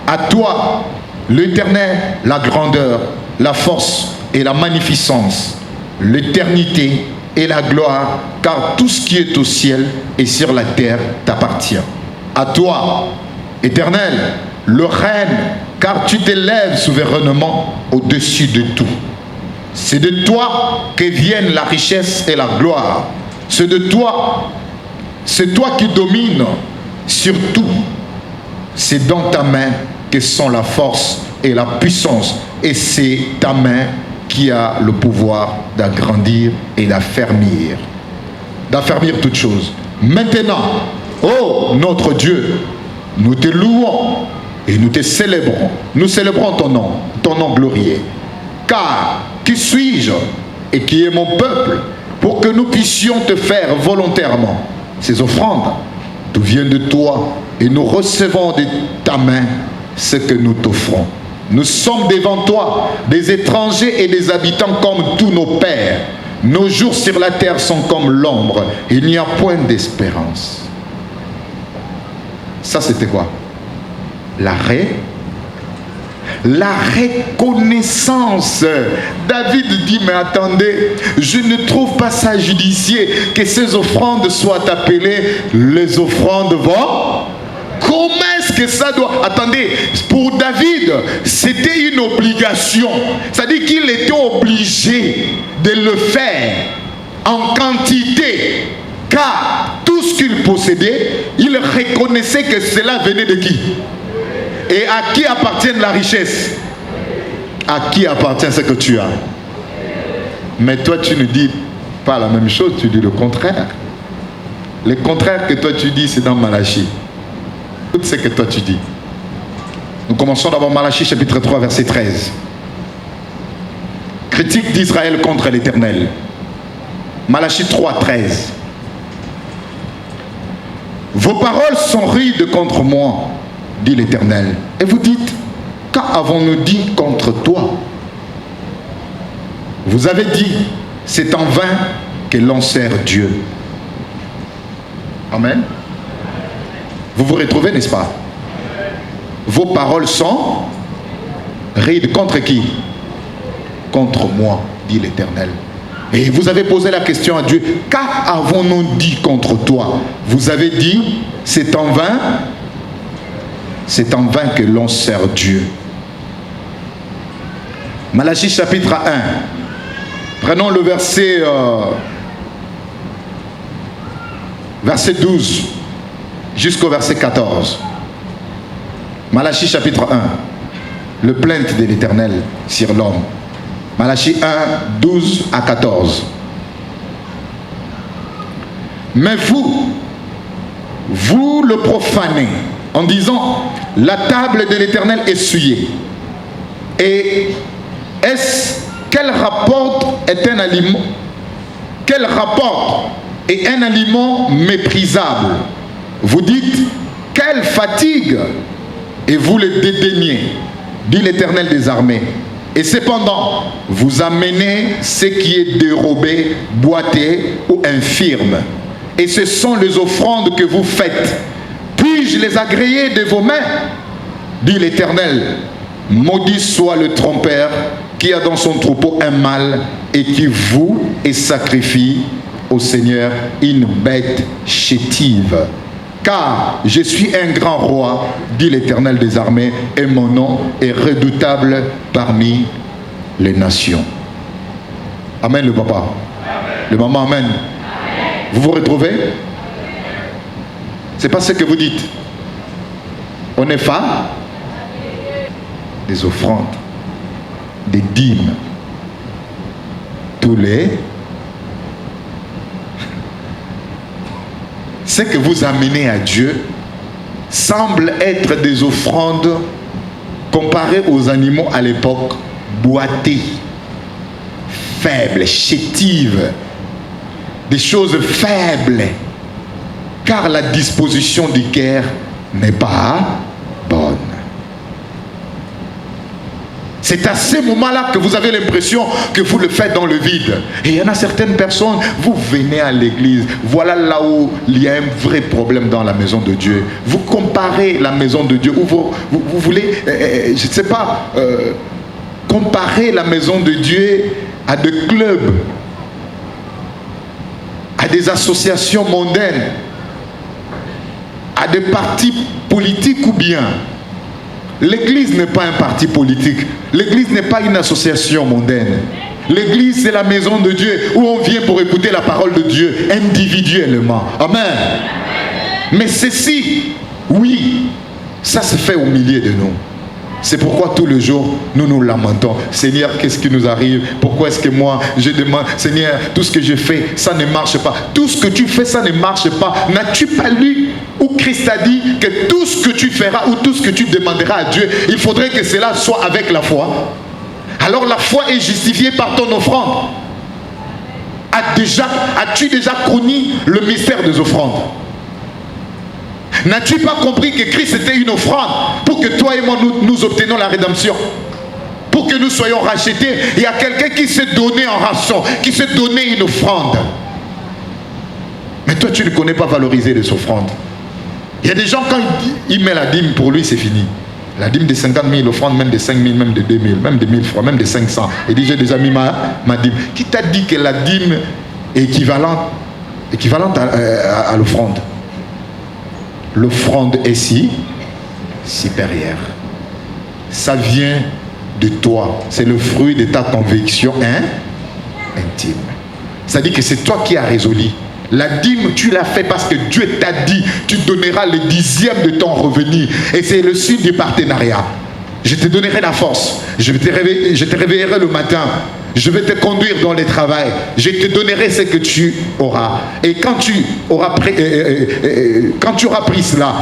A: à toi, l'Éternel, la grandeur, la force et la magnificence, l'éternité et la gloire, car tout ce qui est au ciel et sur la terre t'appartient. À toi, Éternel, le règne, car tu t'élèves souverainement au-dessus de tout. C'est de toi que viennent la richesse et la gloire. C'est toi qui domines sur tout. C'est dans ta main que sont la force et la puissance. Et c'est ta main qui a le pouvoir d'agrandir et d'affermir toutes choses. Maintenant, ô notre Dieu, nous te louons et nous te célébrons. Nous célébrons ton nom glorieux. Car qui suis-je et qui est mon peuple pour que nous puissions te faire volontairement ces offrandes? Tout vient de toi et nous recevons de ta main ce que nous t'offrons. Nous sommes devant toi des étrangers et des habitants comme tous nos pères. Nos jours sur la terre sont comme l'ombre. Il n'y a point d'espérance. Ça, c'était quoi? La reconnaissance. David dit, mais attendez, je ne trouve pas ça judicieux que ces offrandes soient appelées les offrandes vont. Comment est-ce que ça doit... Attendez, pour David, c'était une obligation. C'est-à-dire qu'il était obligé de le faire en quantité. Car tout ce qu'il possédait, il reconnaissait que cela venait de qui? Et à qui appartient la richesse? À qui appartient ce que tu as? Mais toi, tu ne dis pas la même chose, tu dis le contraire. Le contraire que toi tu dis, c'est dans Malachie. Tout ce que toi tu dis. Nous commençons d'abord Malachie chapitre 3 verset 13. Critique d'Israël contre l'Éternel. Malachie 3, 13. Vos paroles sont rudes contre moi, dit l'Éternel. Et vous dites, qu'avons-nous dit contre toi? Vous avez dit, c'est en vain que l'on sert Dieu. Amen. Vous vous retrouvez, n'est-ce pas? Vos paroles sont rudes contre qui? Contre moi, dit l'Éternel. Et vous avez posé la question à Dieu, qu'avons-nous dit contre toi? Vous avez dit, c'est en vain que l'on sert Dieu. Malachie chapitre 1. Prenons le verset 12 jusqu'au verset 14. Malachie chapitre 1. Le plainte de l'Éternel sur l'homme. Malachie 1, 12 à 14. Mais vous le profanez en disant, la table de l'Éternel est souillée. Et quel rapport est un aliment? Quel rapport est un aliment méprisable? Vous dites, quelle fatigue, et vous le dédaignez, dit l'Éternel des armées. Et cependant, vous amenez ce qui est dérobé, boité ou infirme. Et ce sont les offrandes que vous faites. Puis-je les agréer de vos mains? Dit l'Éternel. Maudit soit le trompeur qui a dans son troupeau un mâle et qui voue et sacrifie au Seigneur une bête chétive. Car je suis un grand roi, dit l'Éternel des armées, et mon nom est redoutable parmi les nations. Amen le papa. Amen. Le maman, amen. Amen. Vous vous retrouvez? C'est pas ce que vous dites. On est fan des offrandes, des dîmes, tous les... Ce que vous amenez à Dieu semble être des offrandes comparées aux animaux à l'époque. boitées, faibles, chétives, des choses faibles, car la disposition du cœur n'est pas bonne. C'est à ces moments-là que vous avez l'impression que vous le faites dans le vide. Et il y en a certaines personnes, vous venez à l'église, voilà là où il y a un vrai problème dans la maison de Dieu. Vous comparez la maison de Dieu, ou vous voulez, je ne sais pas, comparer la maison de Dieu à des clubs, à des associations mondaines, à des partis politiques ou bien. L'église n'est pas un parti politique. L'église n'est pas une association mondaine. L'église, c'est la maison de Dieu où on vient pour écouter la parole de Dieu individuellement. Amen. Mais ceci, oui, ça se fait au milieu de nous. C'est pourquoi tous les jours, nous nous lamentons. Seigneur, qu'est-ce qui nous arrive? Pourquoi est-ce que moi, je demande, Seigneur, tout ce que je fais, ça ne marche pas. Tout ce que tu fais, ça ne marche pas. N'as-tu pas lu où Christ a dit que tout ce que tu feras ou tout ce que tu demanderas à Dieu, il faudrait que cela soit avec la foi? Alors la foi est justifiée par ton offrande. As-tu déjà connu le mystère des offrandes? N'as-tu pas compris que Christ était une offrande pour que toi et moi nous obtenions la rédemption? Pour que nous soyons rachetés. Il y a quelqu'un qui s'est donné en rançon, qui s'est donné une offrande. Mais toi tu ne connais pas valoriser les offrandes. Il y a des gens, quand il met la dîme, pour lui c'est fini. La dîme de 50 000, l'offrande même de 5 000, même de 2 000, même de 1000 francs, même de 500. Il dit j'ai déjà mis ma dîme. Qui t'a dit que la dîme est équivalente à l'offrande? L'offrande est supérieure. Ça vient de toi. C'est le fruit de ta conviction intime. Ça dit que c'est toi qui as résolu. La dîme, tu l'as fait parce que Dieu t'a dit, tu donneras le 10e de ton revenu. Et c'est le signe du partenariat. Je te donnerai la force. Je te réveillerai le matin. Je vais te conduire dans le travail. Je te donnerai ce que tu auras. Et quand tu auras pris cela,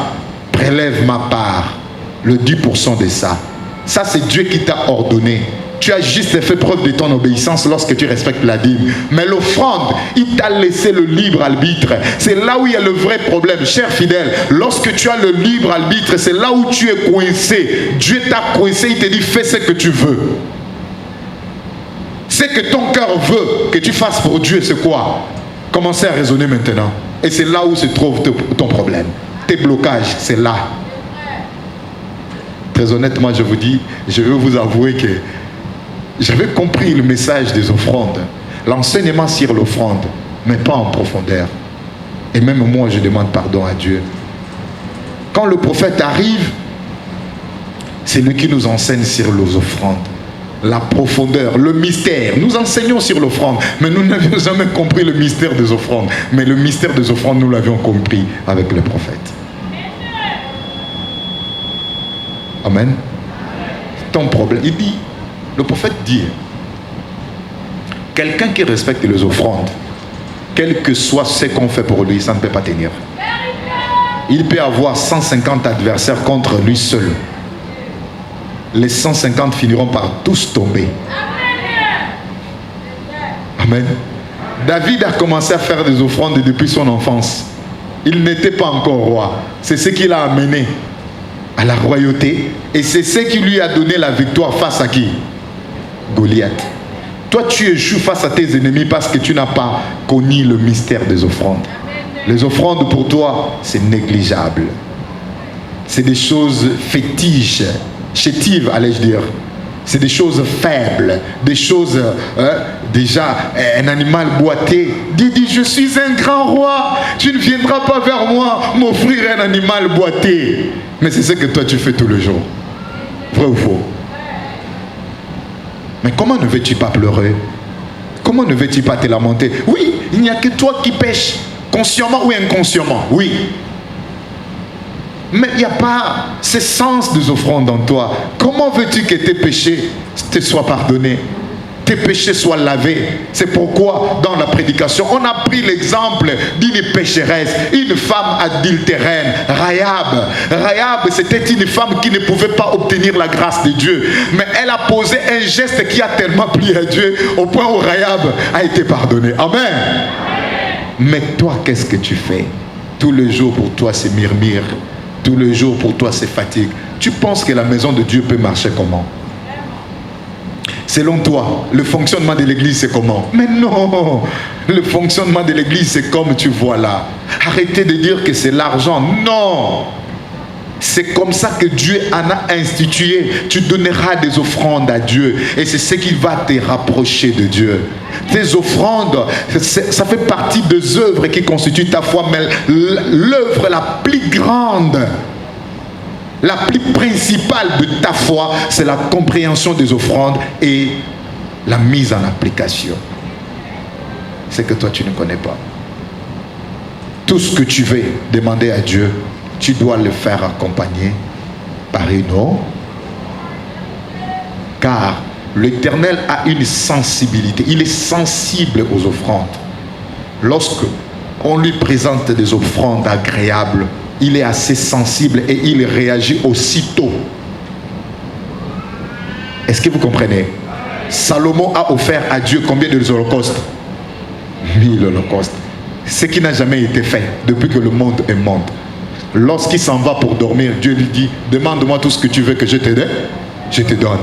A: prélève ma part, le 10% de ça. Ça, c'est Dieu qui t'a ordonné. Tu as juste fait preuve de ton obéissance lorsque tu respectes la dîme. Mais l'offrande, il t'a laissé le libre arbitre. C'est là où il y a le vrai problème. Cher fidèle, lorsque tu as le libre arbitre, c'est là où tu es coincé. Dieu t'a coincé, il te dit fais ce que tu veux. Ce que ton cœur veut que tu fasses pour Dieu, c'est quoi? Commencez à raisonner maintenant. Et c'est là où se trouve ton problème. Tes blocages, c'est là. Très honnêtement, je vous dis, je vais vous avouer que j'avais compris le message des offrandes, l'enseignement sur l'offrande, mais pas en profondeur. Et même moi, je demande pardon à Dieu. Quand le prophète arrive, c'est lui qui nous enseigne sur les offrandes. La profondeur, le mystère. Nous enseignons sur l'offrande, mais nous n'avions jamais compris le mystère des offrandes. Mais le mystère des offrandes, nous l'avions compris avec le prophète. Amen. Ton problème, il dit, le prophète dit, quelqu'un qui respecte les offrandes, quel que soit ce qu'on fait pour lui, ça ne peut pas tenir. Il peut avoir 150 adversaires contre lui seul. Les 150 finiront par tous tomber. Amen. David a commencé à faire des offrandes depuis son enfance. Il n'était pas encore roi. C'est ce qui l'a amené à la royauté. Et c'est ce qui lui a donné la victoire face à qui? Goliath. Toi, tu échoues face à tes ennemis parce que tu n'as pas connu le mystère des offrandes. Les offrandes pour toi, c'est négligeable. C'est des choses fétiches, chétives, allais-je dire. C'est des choses faibles, des choses, déjà, un animal boité. Dit, je suis un grand roi, tu ne viendras pas vers moi m'offrir un animal boité. Mais c'est ce que toi tu fais tous les jours. Vrai ou faux? Mais comment ne veux-tu pas pleurer? Comment ne veux-tu pas te lamenter? Oui, il n'y a que toi qui pêches, consciemment ou inconsciemment, oui. Mais il n'y a pas ce sens des offrandes en toi. Comment veux-tu que tes péchés te soient pardonnés? tes péchés soient lavés. C'est pourquoi dans la prédication, on a pris l'exemple d'une pécheresse, une femme adultéraine, Rahab. Rahab, c'était une femme qui ne pouvait pas obtenir la grâce de Dieu. Mais elle a posé un geste qui a tellement plu à Dieu au point où Rahab a été pardonné. Amen. Mais toi, qu'est-ce que tu fais? Tous les jours pour toi, c'est murmure. Tous les jours pour toi, c'est fatigue. Tu penses que la maison de Dieu peut marcher comment? Selon toi, le fonctionnement de l'église, c'est comment? Mais non, le fonctionnement de l'église, c'est comme tu vois là. Arrêtez de dire que c'est l'argent. Non, c'est comme ça que Dieu en a institué. Tu donneras des offrandes à Dieu et c'est ce qui va te rapprocher de Dieu. Tes offrandes, ça fait partie des œuvres qui constituent ta foi, mais l'œuvre la plus grande, la plus principale de ta foi, c'est la compréhension des offrandes et la mise en application. C'est que toi tu ne connais pas. Tout ce que tu veux demander à Dieu, tu dois le faire accompagner par une eau. Car l'Éternel a une sensibilité. Il est sensible aux offrandes. Lorsque on lui présente des offrandes agréables, il est assez sensible et il réagit aussitôt. Est-ce que vous comprenez? Salomon a offert à Dieu combien de holocaustes? 1000 holocaustes. Ce qui n'a jamais été fait depuis que le monde est monde. Lorsqu'il s'en va pour dormir, Dieu lui dit, demande-moi tout ce que tu veux que je te donne, je te donne.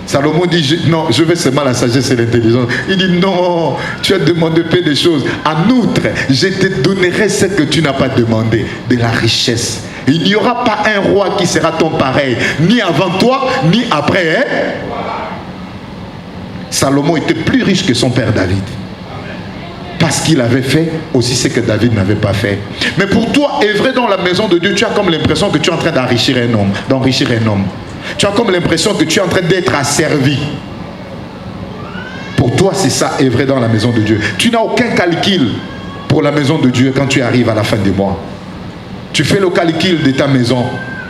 A: Salomon dit, non, je veux seulement la sagesse et l'intelligence. Il dit, non, tu as demandé peu de choses. En outre, je te donnerai ce que tu n'as pas demandé, de la richesse. Il n'y aura pas un roi qui sera ton pareil, ni avant toi, ni après. Hein? Salomon était plus riche que son père David. Parce qu'il avait fait aussi ce que David n'avait pas fait. Mais pour toi, œuvrer dans la maison de Dieu, tu as comme l'impression que tu es en train d'enrichir un homme, Tu as comme l'impression que tu es en train d'être asservi. Pour toi, c'est ça, œuvrer dans la maison de Dieu. Tu n'as aucun calcul pour la maison de Dieu quand tu arrives à la fin du mois. Tu fais le calcul de ta maison,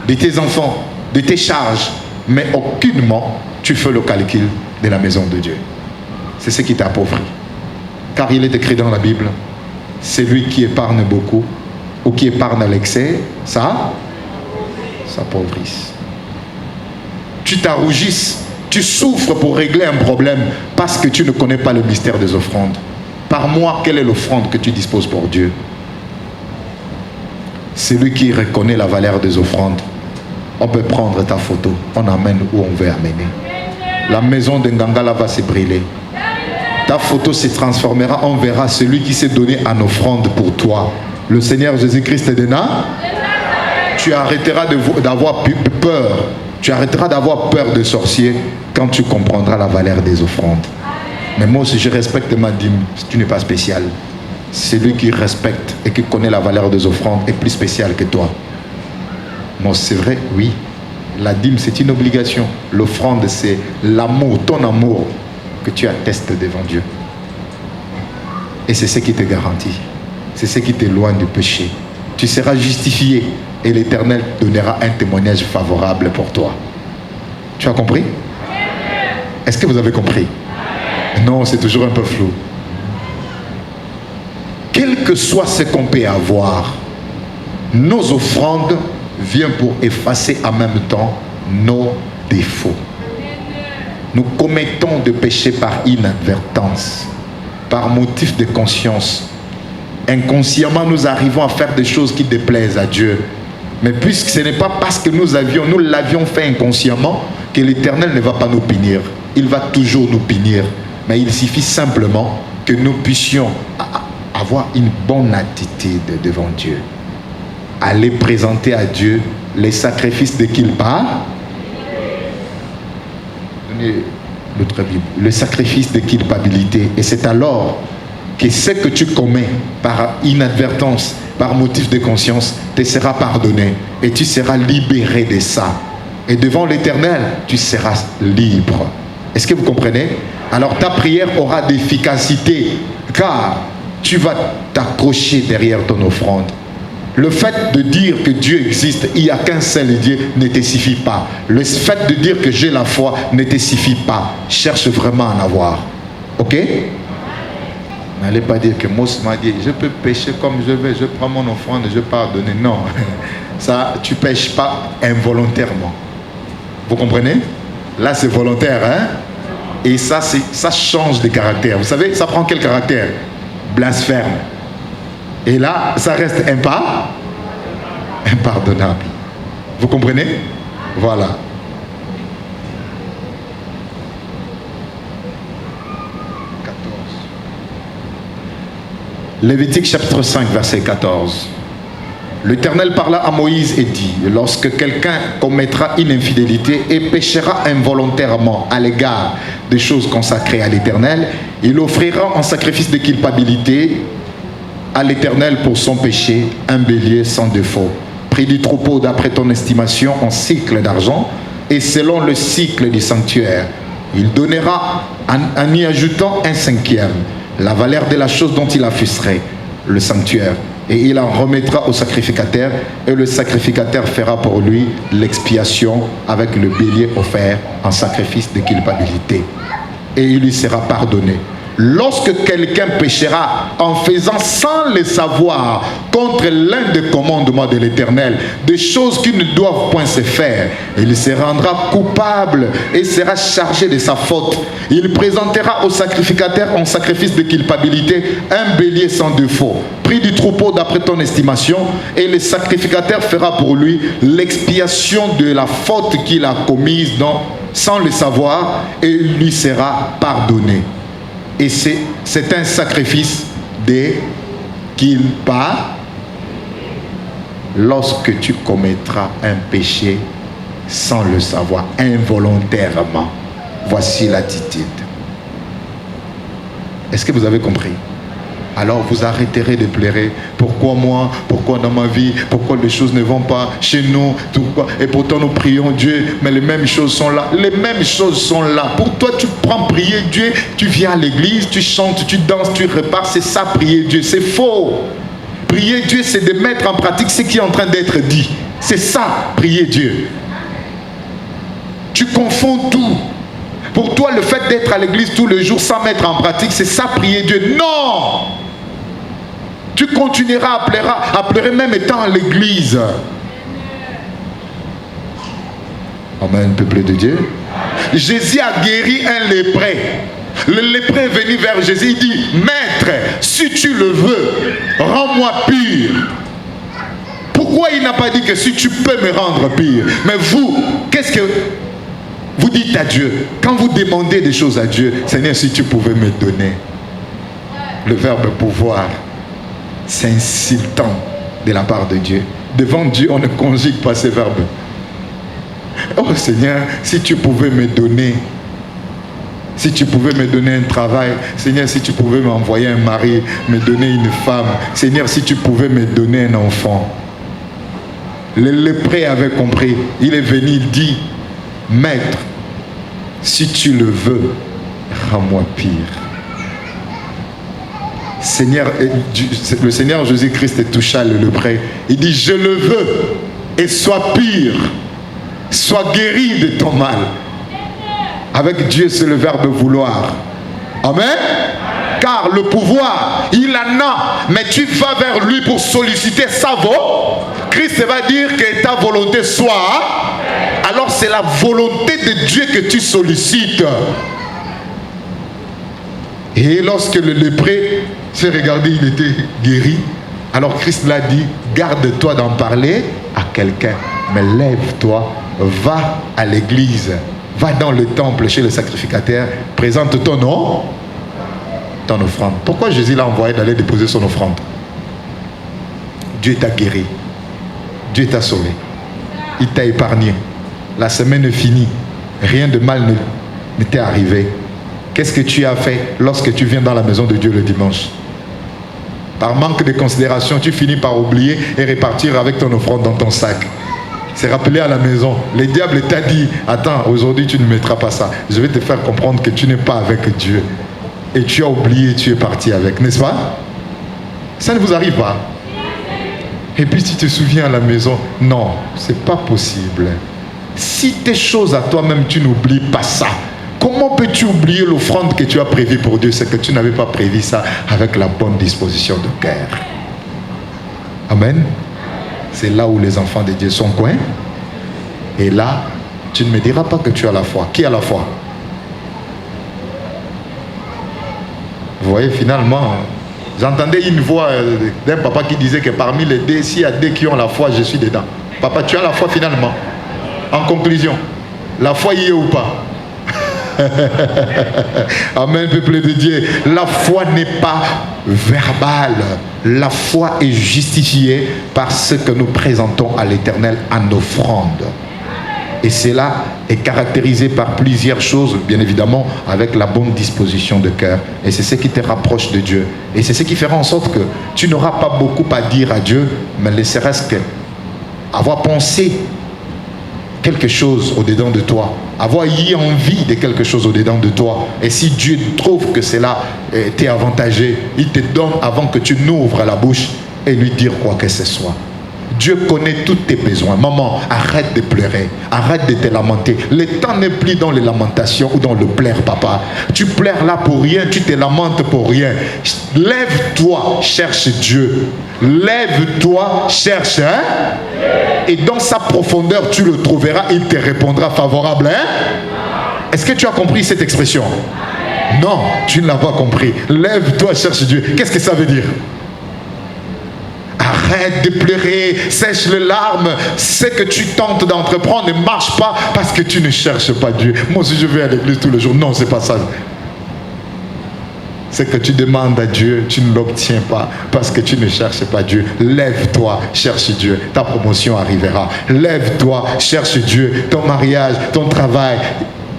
A: de tes enfants, de tes charges, mais aucunement tu fais le calcul de la maison de Dieu. C'est ce qui t'appauvrit. Car il est écrit dans la Bible, celui qui épargne beaucoup ou qui épargne à l'excès, ça s'appauvrisse. Tu t'arrougisses, tu souffres pour régler un problème parce que tu ne connais pas le mystère des offrandes. Par moi, quelle est l'offrande que tu disposes pour Dieu? Celui qui reconnaît la valeur des offrandes, on peut prendre ta photo, on amène où on veut amener. La maison de Ngangala va se brûler. Ta photo se transformera, on verra celui qui s'est donné en offrande pour toi. Le Seigneur Jésus-Christ de Nazareth. Tu arrêteras d'avoir peur. Tu arrêteras d'avoir peur des sorciers quand tu comprendras la valeur des offrandes. Mais moi aussi, je respecte ma dîme. Tu n'es pas spécial. Celui qui respecte et qui connaît la valeur des offrandes est plus spécial que toi. Moi, c'est vrai, oui. La dîme, c'est une obligation. L'offrande, c'est l'amour, ton amour que tu attestes devant Dieu. Et c'est ce qui te garantit. C'est ce qui t'éloigne du péché. Tu seras justifié et l'Éternel donnera un témoignage favorable pour toi. Tu as compris? Est-ce que vous avez compris? Non, c'est toujours un peu flou. Quel que soit ce qu'on peut avoir, nos offrandes viennent pour effacer en même temps nos défauts. Nous commettons des péchés par inadvertance, par motif de conscience. Inconsciemment, nous arrivons à faire des choses qui déplaisent à Dieu. Mais puisque ce n'est pas parce que nous l'avions fait inconsciemment que l'Éternel ne va pas nous punir. Il va toujours nous punir. Mais il suffit simplement que nous puissions avoir une bonne attitude devant Dieu. Aller présenter à Dieu les sacrifices de qu'il parle. L'autre Bible, le sacrifice de culpabilité. Et c'est alors que ce que tu commets par inadvertance, par motif de conscience, te sera pardonné et tu seras libéré de ça. Et devant l'Éternel, tu seras libre. Est-ce que vous comprenez? Alors ta prière aura d'efficacité car tu vas t'accrocher derrière ton offrande. Le fait de dire que Dieu existe, il n'y a qu'un seul Dieu, ne te suffit pas. Le fait de dire que j'ai la foi ne te suffit pas. Cherche vraiment à en avoir. Ok? N'allez pas dire que Mousse m'a dit, je peux pécher comme je veux, je prends mon offrande, je pardonne. Non, ça, tu ne pêches pas involontairement. Vous comprenez? Là, c'est volontaire, hein? Et ça change de caractère. Vous savez, ça prend quel caractère? Blasphème. Et là, ça reste impardonnable. Vous comprenez? Voilà. Lévitique chapitre 5, verset 14. L'Éternel parla à Moïse et dit, lorsque quelqu'un commettra une infidélité et péchera involontairement à l'égard des choses consacrées à l'Éternel, il offrira en sacrifice de culpabilité à l'Éternel pour son péché un bélier sans défaut, prix du troupeau d'après ton estimation en cycle d'argent et selon le cycle du sanctuaire. Il donnera en y ajoutant un cinquième, la valeur de la chose dont il a frustré le sanctuaire. Et il en remettra au sacrificateur, et le sacrificateur fera pour lui l'expiation avec le bélier offert en sacrifice de culpabilité. Et il lui sera pardonné. Lorsque quelqu'un péchera en faisant sans le savoir contre l'un des commandements de l'Éternel, des choses qui ne doivent point se faire, il se rendra coupable et sera chargé de sa faute. Il présentera au sacrificateur en sacrifice de culpabilité un bélier sans défaut, prix du troupeau d'après ton estimation, et le sacrificateur fera pour lui l'expiation de la faute qu'il a commise sans le savoir, et il lui sera pardonné. Et c'est un sacrifice de culpabilité. Lorsque tu commettras un péché sans le savoir, involontairement, voici l'attitude. Est-ce que vous avez compris? Alors vous arrêterez de pleurer. Pourquoi moi? Pourquoi dans ma vie? Pourquoi les choses ne vont pas chez nous? Pourquoi? Et pourtant nous prions Dieu, mais les mêmes choses sont là. Les mêmes choses sont là. Pour toi, tu prends prier Dieu, tu viens à l'église, tu chantes, tu danses, tu repars. C'est ça prier Dieu. C'est faux. Prier Dieu, c'est de mettre en pratique ce qui est en train d'être dit. C'est ça, prier Dieu. Tu confonds tout. Pour toi, le fait d'être à l'église tous les jours sans mettre en pratique, c'est ça, prier Dieu. Non! Tu continueras à pleurer même étant à l'église. Amen, peuple de Dieu. Jésus a guéri un lépreux. Le lépreux est venu vers Jésus, il dit, Maître, si tu le veux, rends-moi pur. Pourquoi il n'a pas dit que si tu peux me rendre pur? Mais vous, qu'est-ce que vous dites à Dieu? Quand vous demandez des choses à Dieu, Seigneur, si tu pouvais me donner. Le verbe pouvoir, c'est insultant de la part de Dieu. Devant Dieu, on ne conjugue pas ces verbes. Oh Seigneur, si tu pouvais me donner, si tu pouvais me donner un travail, Seigneur, si tu pouvais m'envoyer un mari, me donner une femme, Seigneur, si tu pouvais me donner un enfant. Le lépreux avait compris. Il est venu, il dit, Maître, si tu le veux, rends-moi pire. Seigneur, le Seigneur Jésus-Christ toucha le lépreux. Il dit, je le veux et sois pire. Sois guéri de ton mal. Avec Dieu, c'est le verbe vouloir. Amen. Car le pouvoir, il en a. Mais tu vas vers lui pour solliciter sa volonté. Christ va dire que ta volonté soit. Alors c'est la volonté de Dieu que tu sollicites. Et lorsque le lépreux s'est regardé, il était guéri. Alors Christ l'a dit, garde-toi d'en parler à quelqu'un. Mais lève-toi, va à l'église. Va dans le temple chez le sacrificateur, présente ton nom, ton offrande. Pourquoi Jésus l'a envoyé d'aller déposer son offrande? Dieu t'a guéri. Dieu t'a sauvé. Il t'a épargné. La semaine est finie. Rien de mal ne t'est arrivé. Qu'est-ce que tu as fait lorsque tu viens dans la maison de Dieu le dimanche? Par manque de considération, tu finis par oublier et repartir avec ton offrande dans ton sac. C'est rappelé à la maison. Le diable t'a dit, attends, aujourd'hui tu ne mettras pas ça. Je vais te faire comprendre que tu n'es pas avec Dieu. Et tu as oublié, tu es parti avec, n'est-ce pas? Ça ne vous arrive pas? Et puis tu te souviens à la maison. Non, c'est pas possible. Si tes choses à toi-même, tu n'oublies pas ça. Comment peux-tu oublier l'offrande que tu as prévue pour Dieu? C'est que tu n'avais pas prévu ça avec la bonne disposition de cœur. Amen. C'est là où les enfants de Dieu sont coins. Et là, tu ne me diras pas que tu as la foi. Qui a la foi? Vous voyez, finalement, j'entendais une voix d'un papa qui disait que parmi les deux, s'il y a deux qui ont la foi, je suis dedans. Papa, tu as la foi finalement. En conclusion, la foi y est ou pas? Amen, peuple de Dieu. La foi n'est pas verbale. La foi est justifiée par ce que nous présentons à l'Éternel en offrande. Et cela est caractérisé par plusieurs choses, bien évidemment, avec la bonne disposition de cœur. Et c'est ce qui te rapproche de Dieu. Et c'est ce qui fera en sorte que tu n'auras pas beaucoup à dire à Dieu, mais ne serait-ce qu'avoir pensé quelque chose au-dedans de toi, avoir eu envie de quelque chose au-dedans de toi. Et si Dieu trouve que cela t'est avantagé, il te donne avant que tu n'ouvres la bouche et lui dire quoi que ce soit. Dieu connaît tous tes besoins. Maman, arrête de pleurer. Arrête de te lamenter. Le temps n'est plus dans les lamentations ou dans le plaire, papa. Tu pleures là pour rien, tu te lamentes pour rien. Lève-toi, cherche Dieu. Lève-toi, cherche. Hein? Et dans sa profondeur, tu le trouveras. Il te répondra favorable. Hein? Est-ce que tu as compris cette expression? Non, tu ne l'as pas compris. Lève-toi, cherche Dieu. Qu'est-ce que ça veut dire? Arrête de pleurer, sèche les larmes. Ce que tu tentes d'entreprendre ne marche pas parce que tu ne cherches pas Dieu. Moi aussi je vais à l'église tous les jours. Non, c'est pas ça. Ce que tu demandes à Dieu, tu ne l'obtiens pas parce que tu ne cherches pas Dieu. Lève-toi, cherche Dieu. Ta promotion arrivera. Lève-toi, cherche Dieu. Ton mariage, ton travail,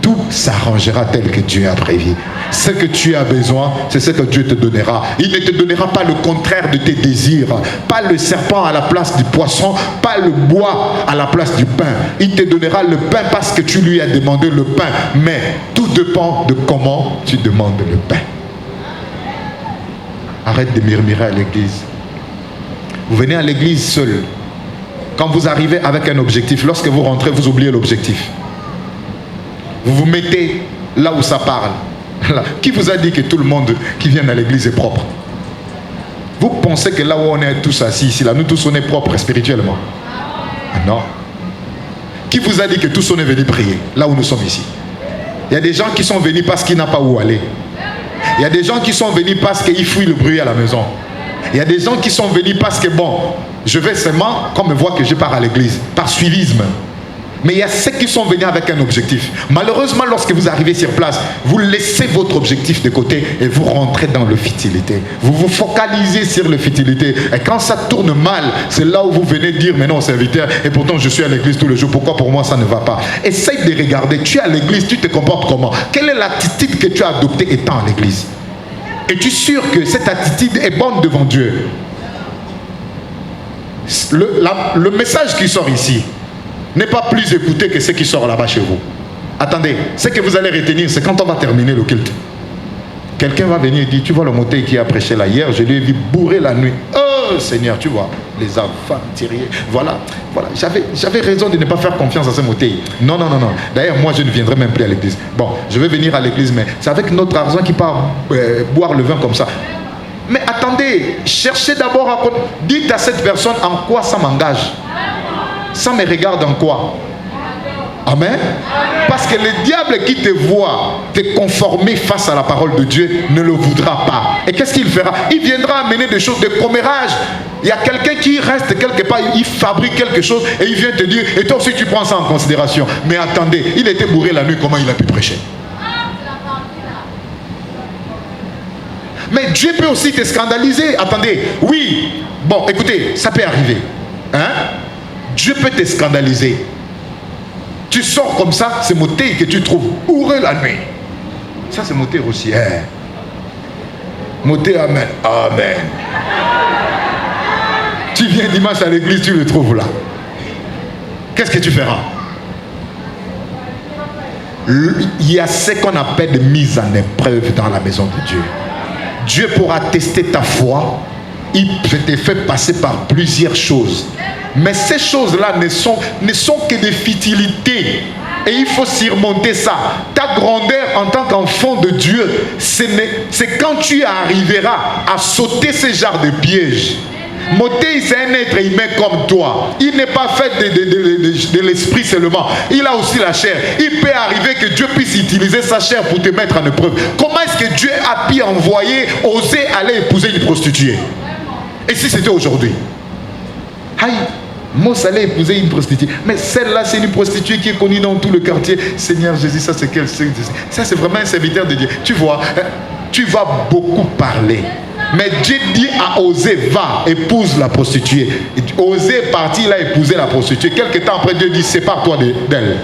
A: tout s'arrangera tel que Dieu a prévu. Ce que tu as besoin, c'est ce que Dieu te donnera. Il ne te donnera pas le contraire de tes désirs. Pas le serpent à la place du poisson, pas le bois à la place du pain. Il te donnera le pain parce que tu lui as demandé le pain. Mais tout dépend de comment tu demandes le pain. Arrête de murmurer à l'église. Vous venez à l'église seul. Quand vous arrivez avec un objectif, lorsque vous rentrez, vous oubliez l'objectif. Vous vous mettez là où ça parle. Là. Qui vous a dit que tout le monde qui vient à l'église est propre? Vous pensez que là où on est tous assis ici, là, nous tous on est propres spirituellement? Non. Qui vous a dit que tous on est venus prier là où nous sommes ici? Il y a des gens qui sont venus parce qu'ils n'ont pas où aller. Il y a des gens qui sont venus parce qu'ils fuient le bruit à la maison. Il y a des gens qui sont venus parce que bon, je vais seulement, qu'on me voit que je pars à l'église, par suivisme. Mais il y a ceux qui sont venus avec un objectif. Malheureusement, lorsque vous arrivez sur place, vous laissez votre objectif de côté et vous rentrez dans le futilité. Vous vous focalisez sur le futilité. Et quand ça tourne mal, c'est là où vous venez dire, mais non, serviteur, et pourtant je suis à l'église tous les jours, pourquoi pour moi ça ne va pas? Essaye de regarder, tu es à l'église, tu te comportes comment? Quelle est l'attitude que tu as adoptée étant à l'église? Es-tu sûr que cette attitude est bonne devant Dieu? Le message qui sort ici n'est pas plus écouté que ce qui sort là-bas chez vous. Attendez, ce que vous allez retenir, c'est quand on va terminer le culte. Quelqu'un va venir et dire, tu vois le moté qui a prêché là hier, je lui ai vu bourrer la nuit. Oh Seigneur, tu vois, les aventuriers. Voilà. J'avais raison de ne pas faire confiance à ce moté. Non. D'ailleurs, moi, je ne viendrai même plus à l'église. Bon, je vais venir à l'église, mais c'est avec notre argent qui part boire le vin comme ça. Mais attendez, cherchez d'abord à... Dites à cette personne en quoi ça m'engage. Ça me regarde en quoi? Amen. Parce que le diable qui te voit te conformer face à la parole de Dieu ne le voudra pas. Et qu'est-ce qu'il fera? Il viendra amener des choses de commérage. Il y a quelqu'un qui reste quelque part, il fabrique quelque chose et il vient te dire, et toi aussi tu prends ça en considération. Mais attendez, il était bourré la nuit, comment il a pu prêcher? Mais Dieu peut aussi te scandaliser. Attendez, oui, bon, écoutez, ça peut arriver. Hein? Dieu peut te scandaliser. Tu sors comme ça, c'est moté que tu trouves bourré la nuit. Ça, c'est moté aussi. Hein? Moté, amen. Amen. Tu viens dimanche à l'église, tu le trouves là. Qu'est-ce que tu feras? Il y a ce qu'on appelle de mise en épreuve dans la maison de Dieu. Dieu pourra tester ta foi. je t'ai fait passer par plusieurs choses. Mais ces choses-là ne sont que des futilités. Et il faut surmonter ça. Ta grandeur en tant qu'enfant de Dieu, c'est quand tu arriveras à sauter ce genre de pièges. Moïse, c'est un être humain comme toi. Il n'est pas fait de l'esprit seulement. Il a aussi la chair. Il peut arriver que Dieu puisse utiliser sa chair pour te mettre en épreuve. Comment est-ce que Dieu a pu oser aller épouser une prostituée? Et si c'était aujourd'hui? Aïe, Mose allait épouser une prostituée. Mais celle-là, c'est une prostituée qui est connue dans tout le quartier. Seigneur Jésus, ça c'est quel? Ça c'est vraiment un serviteur de Dieu. Tu vois, tu vas beaucoup parler. Mais Dieu dit à Osée, va, épouse la prostituée. Osée est parti, il a épousé la prostituée. Quelque temps après, Dieu dit, sépare-toi d'elle.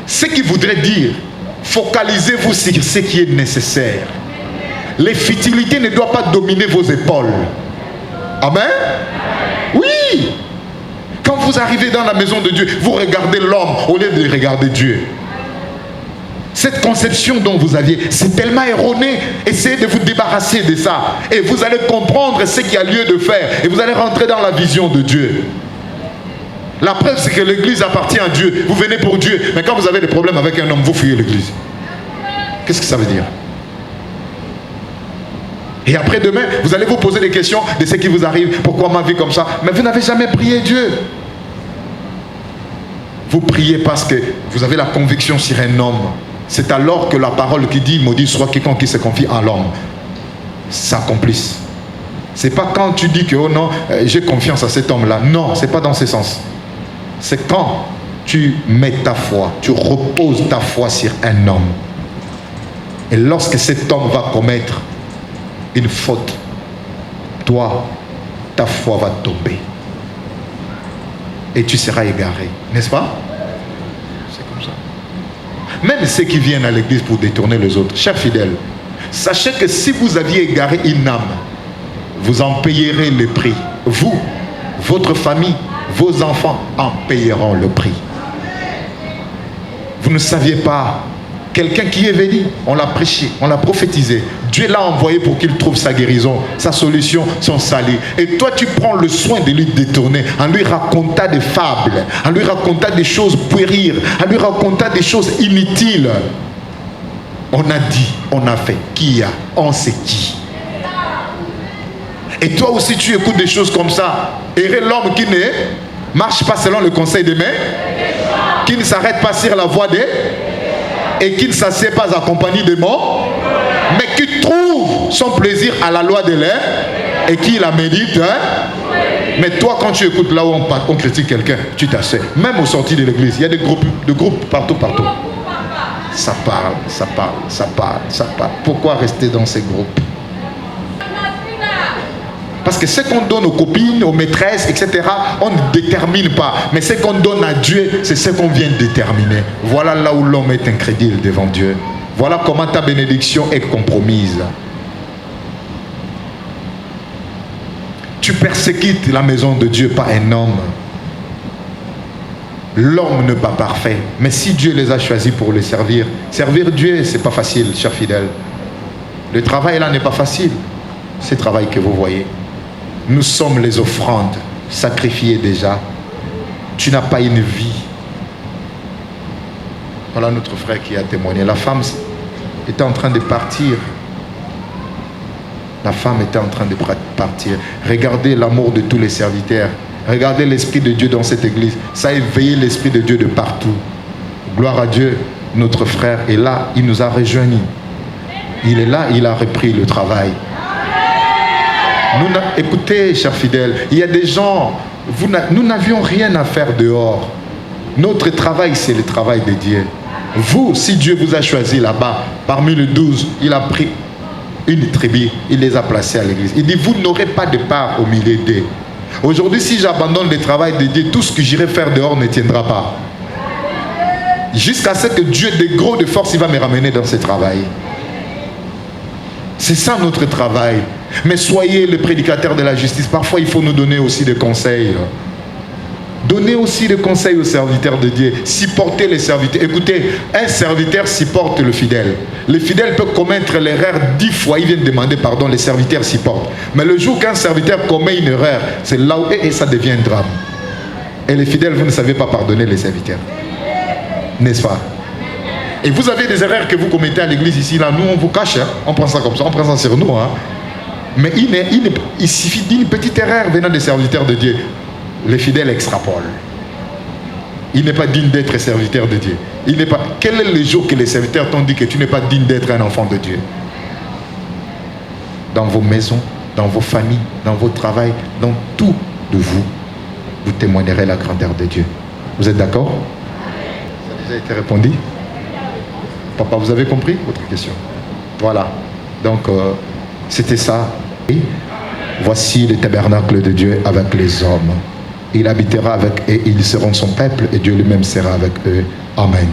A: Ce qui voudrait dire, focalisez-vous sur ce qui est nécessaire. Les futilités ne doivent pas dominer vos épaules. Amen. Oui. Quand vous arrivez dans la maison de Dieu, vous regardez l'homme au lieu de regarder Dieu. Cette conception dont vous aviez, c'est tellement erroné. Essayez de vous débarrasser de ça. Et vous allez comprendre ce qu'il y a lieu de faire. Et vous allez rentrer dans la vision de Dieu. La preuve, c'est que l'église appartient à Dieu. Vous venez pour Dieu. Mais quand vous avez des problèmes avec un homme, vous fuyez l'église. Qu'est-ce que ça veut dire? Et après demain, vous allez vous poser des questions de ce qui vous arrive. Pourquoi ma vie comme ça? Mais vous n'avez jamais prié Dieu. Vous priez parce que vous avez la conviction sur un homme. C'est alors que la parole qui dit, maudit soit quiconque qui se confie en l'homme, s'accomplisse. C'est pas quand tu dis que, oh non, j'ai confiance à cet homme-là. Non, c'est pas dans ce sens. C'est quand tu mets ta foi, tu reposes ta foi sur un homme. Et lorsque cet homme va commettre une faute, toi, ta foi va tomber. Et tu seras égaré. N'est-ce pas? C'est comme ça. Même ceux qui viennent à l'église pour détourner les autres, chers fidèles, sachez que si vous aviez égaré une âme, vous en payerez le prix. Vous, votre famille, vos enfants en payeront le prix. Vous ne saviez pas. Quelqu'un qui est venu, on l'a prêché, on l'a prophétisé. Dieu l'a envoyé pour qu'il trouve sa guérison, sa solution, son salut. Et toi, tu prends le soin de lui détourner en lui racontant des fables, en lui racontant des choses puériles, en lui racontant des choses inutiles. On a dit, on a fait. Qui a? On sait qui. Et toi aussi, tu écoutes des choses comme ça. Et l'homme qui ne marche pas selon le conseil des mains, qui ne s'arrête pas sur la voie des... et qui ne s'assied pas accompagné de mots, mais qui trouve son plaisir à la loi de l'air et qui la médite. Hein? Mais toi, quand tu écoutes là où on critique quelqu'un, tu t'assieds. Même aux sorties de l'église, il y a des groupes partout. Ça parle, ça parle, ça parle, ça parle. Pourquoi rester dans ces groupes? Parce que ce qu'on donne aux copines, aux maîtresses, etc., on ne détermine pas. Mais ce qu'on donne à Dieu, c'est ce qu'on vient déterminer. Voilà là où l'homme est incrédule devant Dieu. Voilà comment ta bénédiction est compromise. Tu persécutes la maison de Dieu, pas un homme. L'homme n'est pas parfait. Mais si Dieu les a choisis pour les servir, servir Dieu, c'est pas facile, chers fidèles. Le travail là n'est pas facile. C'est le travail que vous voyez. Nous sommes les offrandes sacrifiées déjà. Tu n'as pas une vie. Voilà notre frère qui a témoigné. La femme était en train de partir. La femme était en train de partir. Regardez l'amour de tous les serviteurs. Regardez l'Esprit de Dieu dans cette église. Ça a éveillé l'Esprit de Dieu de partout. Gloire à Dieu. Notre frère est là. Il nous a rejoignés. Il est là. Il a repris le travail. Écoutez, chers fidèles, il y a des gens, nous n'avions rien à faire dehors. Notre travail, c'est le travail de Dieu. Vous, si Dieu vous a choisi là-bas, parmi les 12, il a pris une tribu, il les a placés à l'église. Il dit, vous n'aurez pas de part au milieu d'eux. Aujourd'hui, si j'abandonne le travail de Dieu, tout ce que j'irai faire dehors ne tiendra pas. Jusqu'à ce que Dieu, de gros de force, il va me ramener dans ce travail. C'est ça notre travail. Mais soyez le prédicateur de la justice. Parfois, il faut nous donner aussi des conseils. Donnez aussi des conseils aux serviteurs de Dieu. Supportez les serviteurs. Écoutez, un serviteur supporte le fidèle. Les fidèles peuvent commettre l'erreur 10 fois, ils viennent demander pardon, les serviteurs s'y portent. Mais le jour qu'un serviteur commet une erreur, c'est là où et ça devient un drame. Et les fidèles, vous ne savez pas pardonner les serviteurs. N'est-ce pas? Et vous avez des erreurs que vous commettez à l'église ici, là, nous on vous cache, hein? On prend ça comme ça, on prend ça sur nous. Hein? Mais il suffit d'une petite erreur venant des serviteurs de Dieu. Les fidèles extrapolent. Il n'est pas digne d'être serviteur de Dieu. Il n'est pas... Quel est le jour que les serviteurs t'ont dit que tu n'es pas digne d'être un enfant de Dieu? Dans vos maisons, dans vos familles, dans votre travail, dans tout de vous, vous témoignerez la grandeur de Dieu. Vous êtes d'accord? Ça a déjà été répondu? Papa, vous avez compris votre question? Voilà. Donc, c'était ça. Et voici le tabernacle de Dieu avec les hommes. Il habitera avec eux, ils seront son peuple et Dieu lui-même sera avec eux. Amen.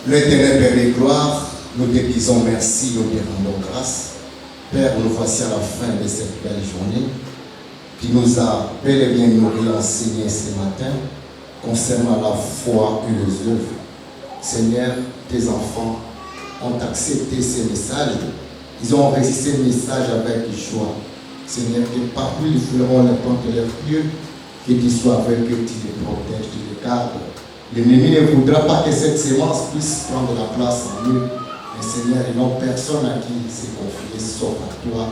B: L'éternel Père et gloire, nous te disons merci, nous te rendons grâce. Père, nous voici à la fin de cette belle journée qui nous a bel et bien nourri, enseigné ce matin concernant la foi et les œuvres. Seigneur, tes enfants ont accepté ces messages. Ils ont résisté le message avec joie. Seigneur, que partout ils feront les portes de leur Dieu, que tu sois avec eux, tu les protèges, tu les gardes. L'ennemi ne voudra pas que cette sémence puisse prendre la place en eux. Mais Seigneur, ils n'ont personne à qui se confier, sauf à toi.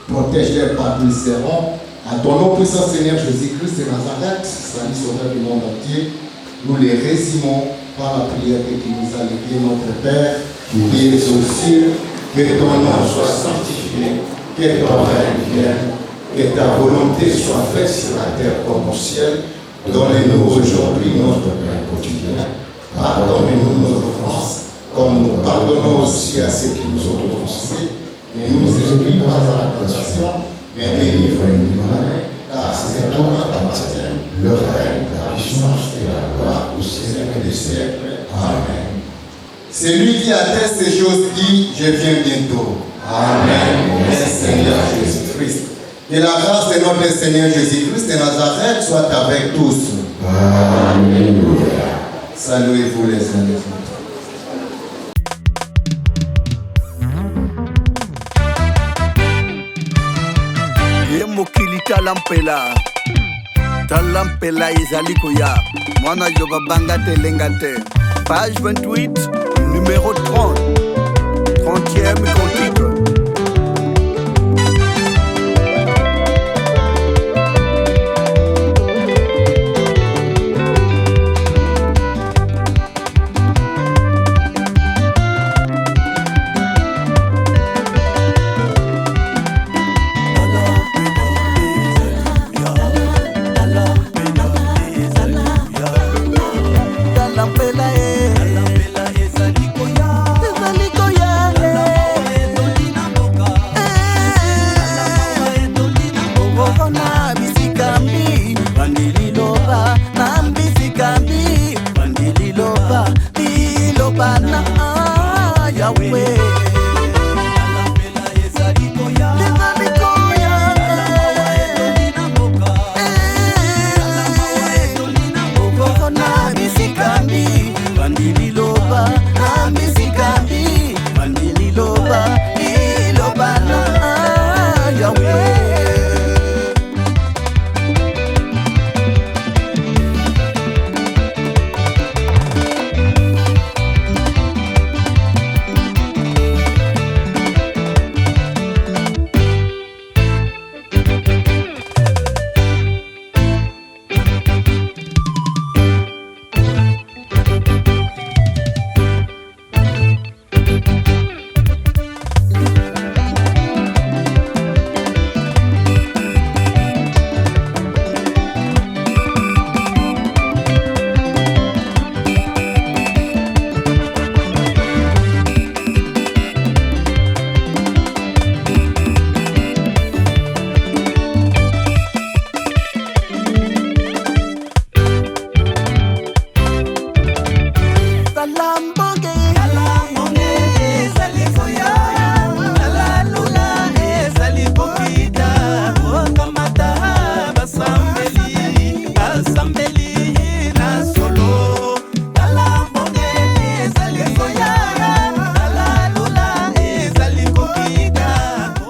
B: Protège-les partout où ils seront. À ton nom puissant Seigneur Jésus-Christ de Nazareth, salut sauveur du monde entier, nous les résumons par la prière que tu nous as léguée, notre Père, qui es aux cieux, que ton nom soit sanctifié, que ton règne vienne, que ta volonté soit faite sur la terre comme au ciel. Donnez-nous aujourd'hui notre pain quotidien. Pardonnez-nous nos offenses, comme nous pardonnons aussi à ceux qui nous ont offensés. Ne nous introduis pas à la tentation, mais délivre-nous du mal, car c'est à toi qu'appartient le règne, la puissance et la gloire au siècle des siècles. Amen. Celui qui atteste ces choses dit, je viens bientôt. Amen. Merci Seigneur Jésus-Christ. Que la grâce de notre Seigneur Jésus-Christ de Nazareth soit avec tous. Alléluia. Saluez-vous les uns les autres.
C: Mokili talampela ezali koya mwana joba banga te lenga te page 28, numéro 30, 30e cantique. Yahweh.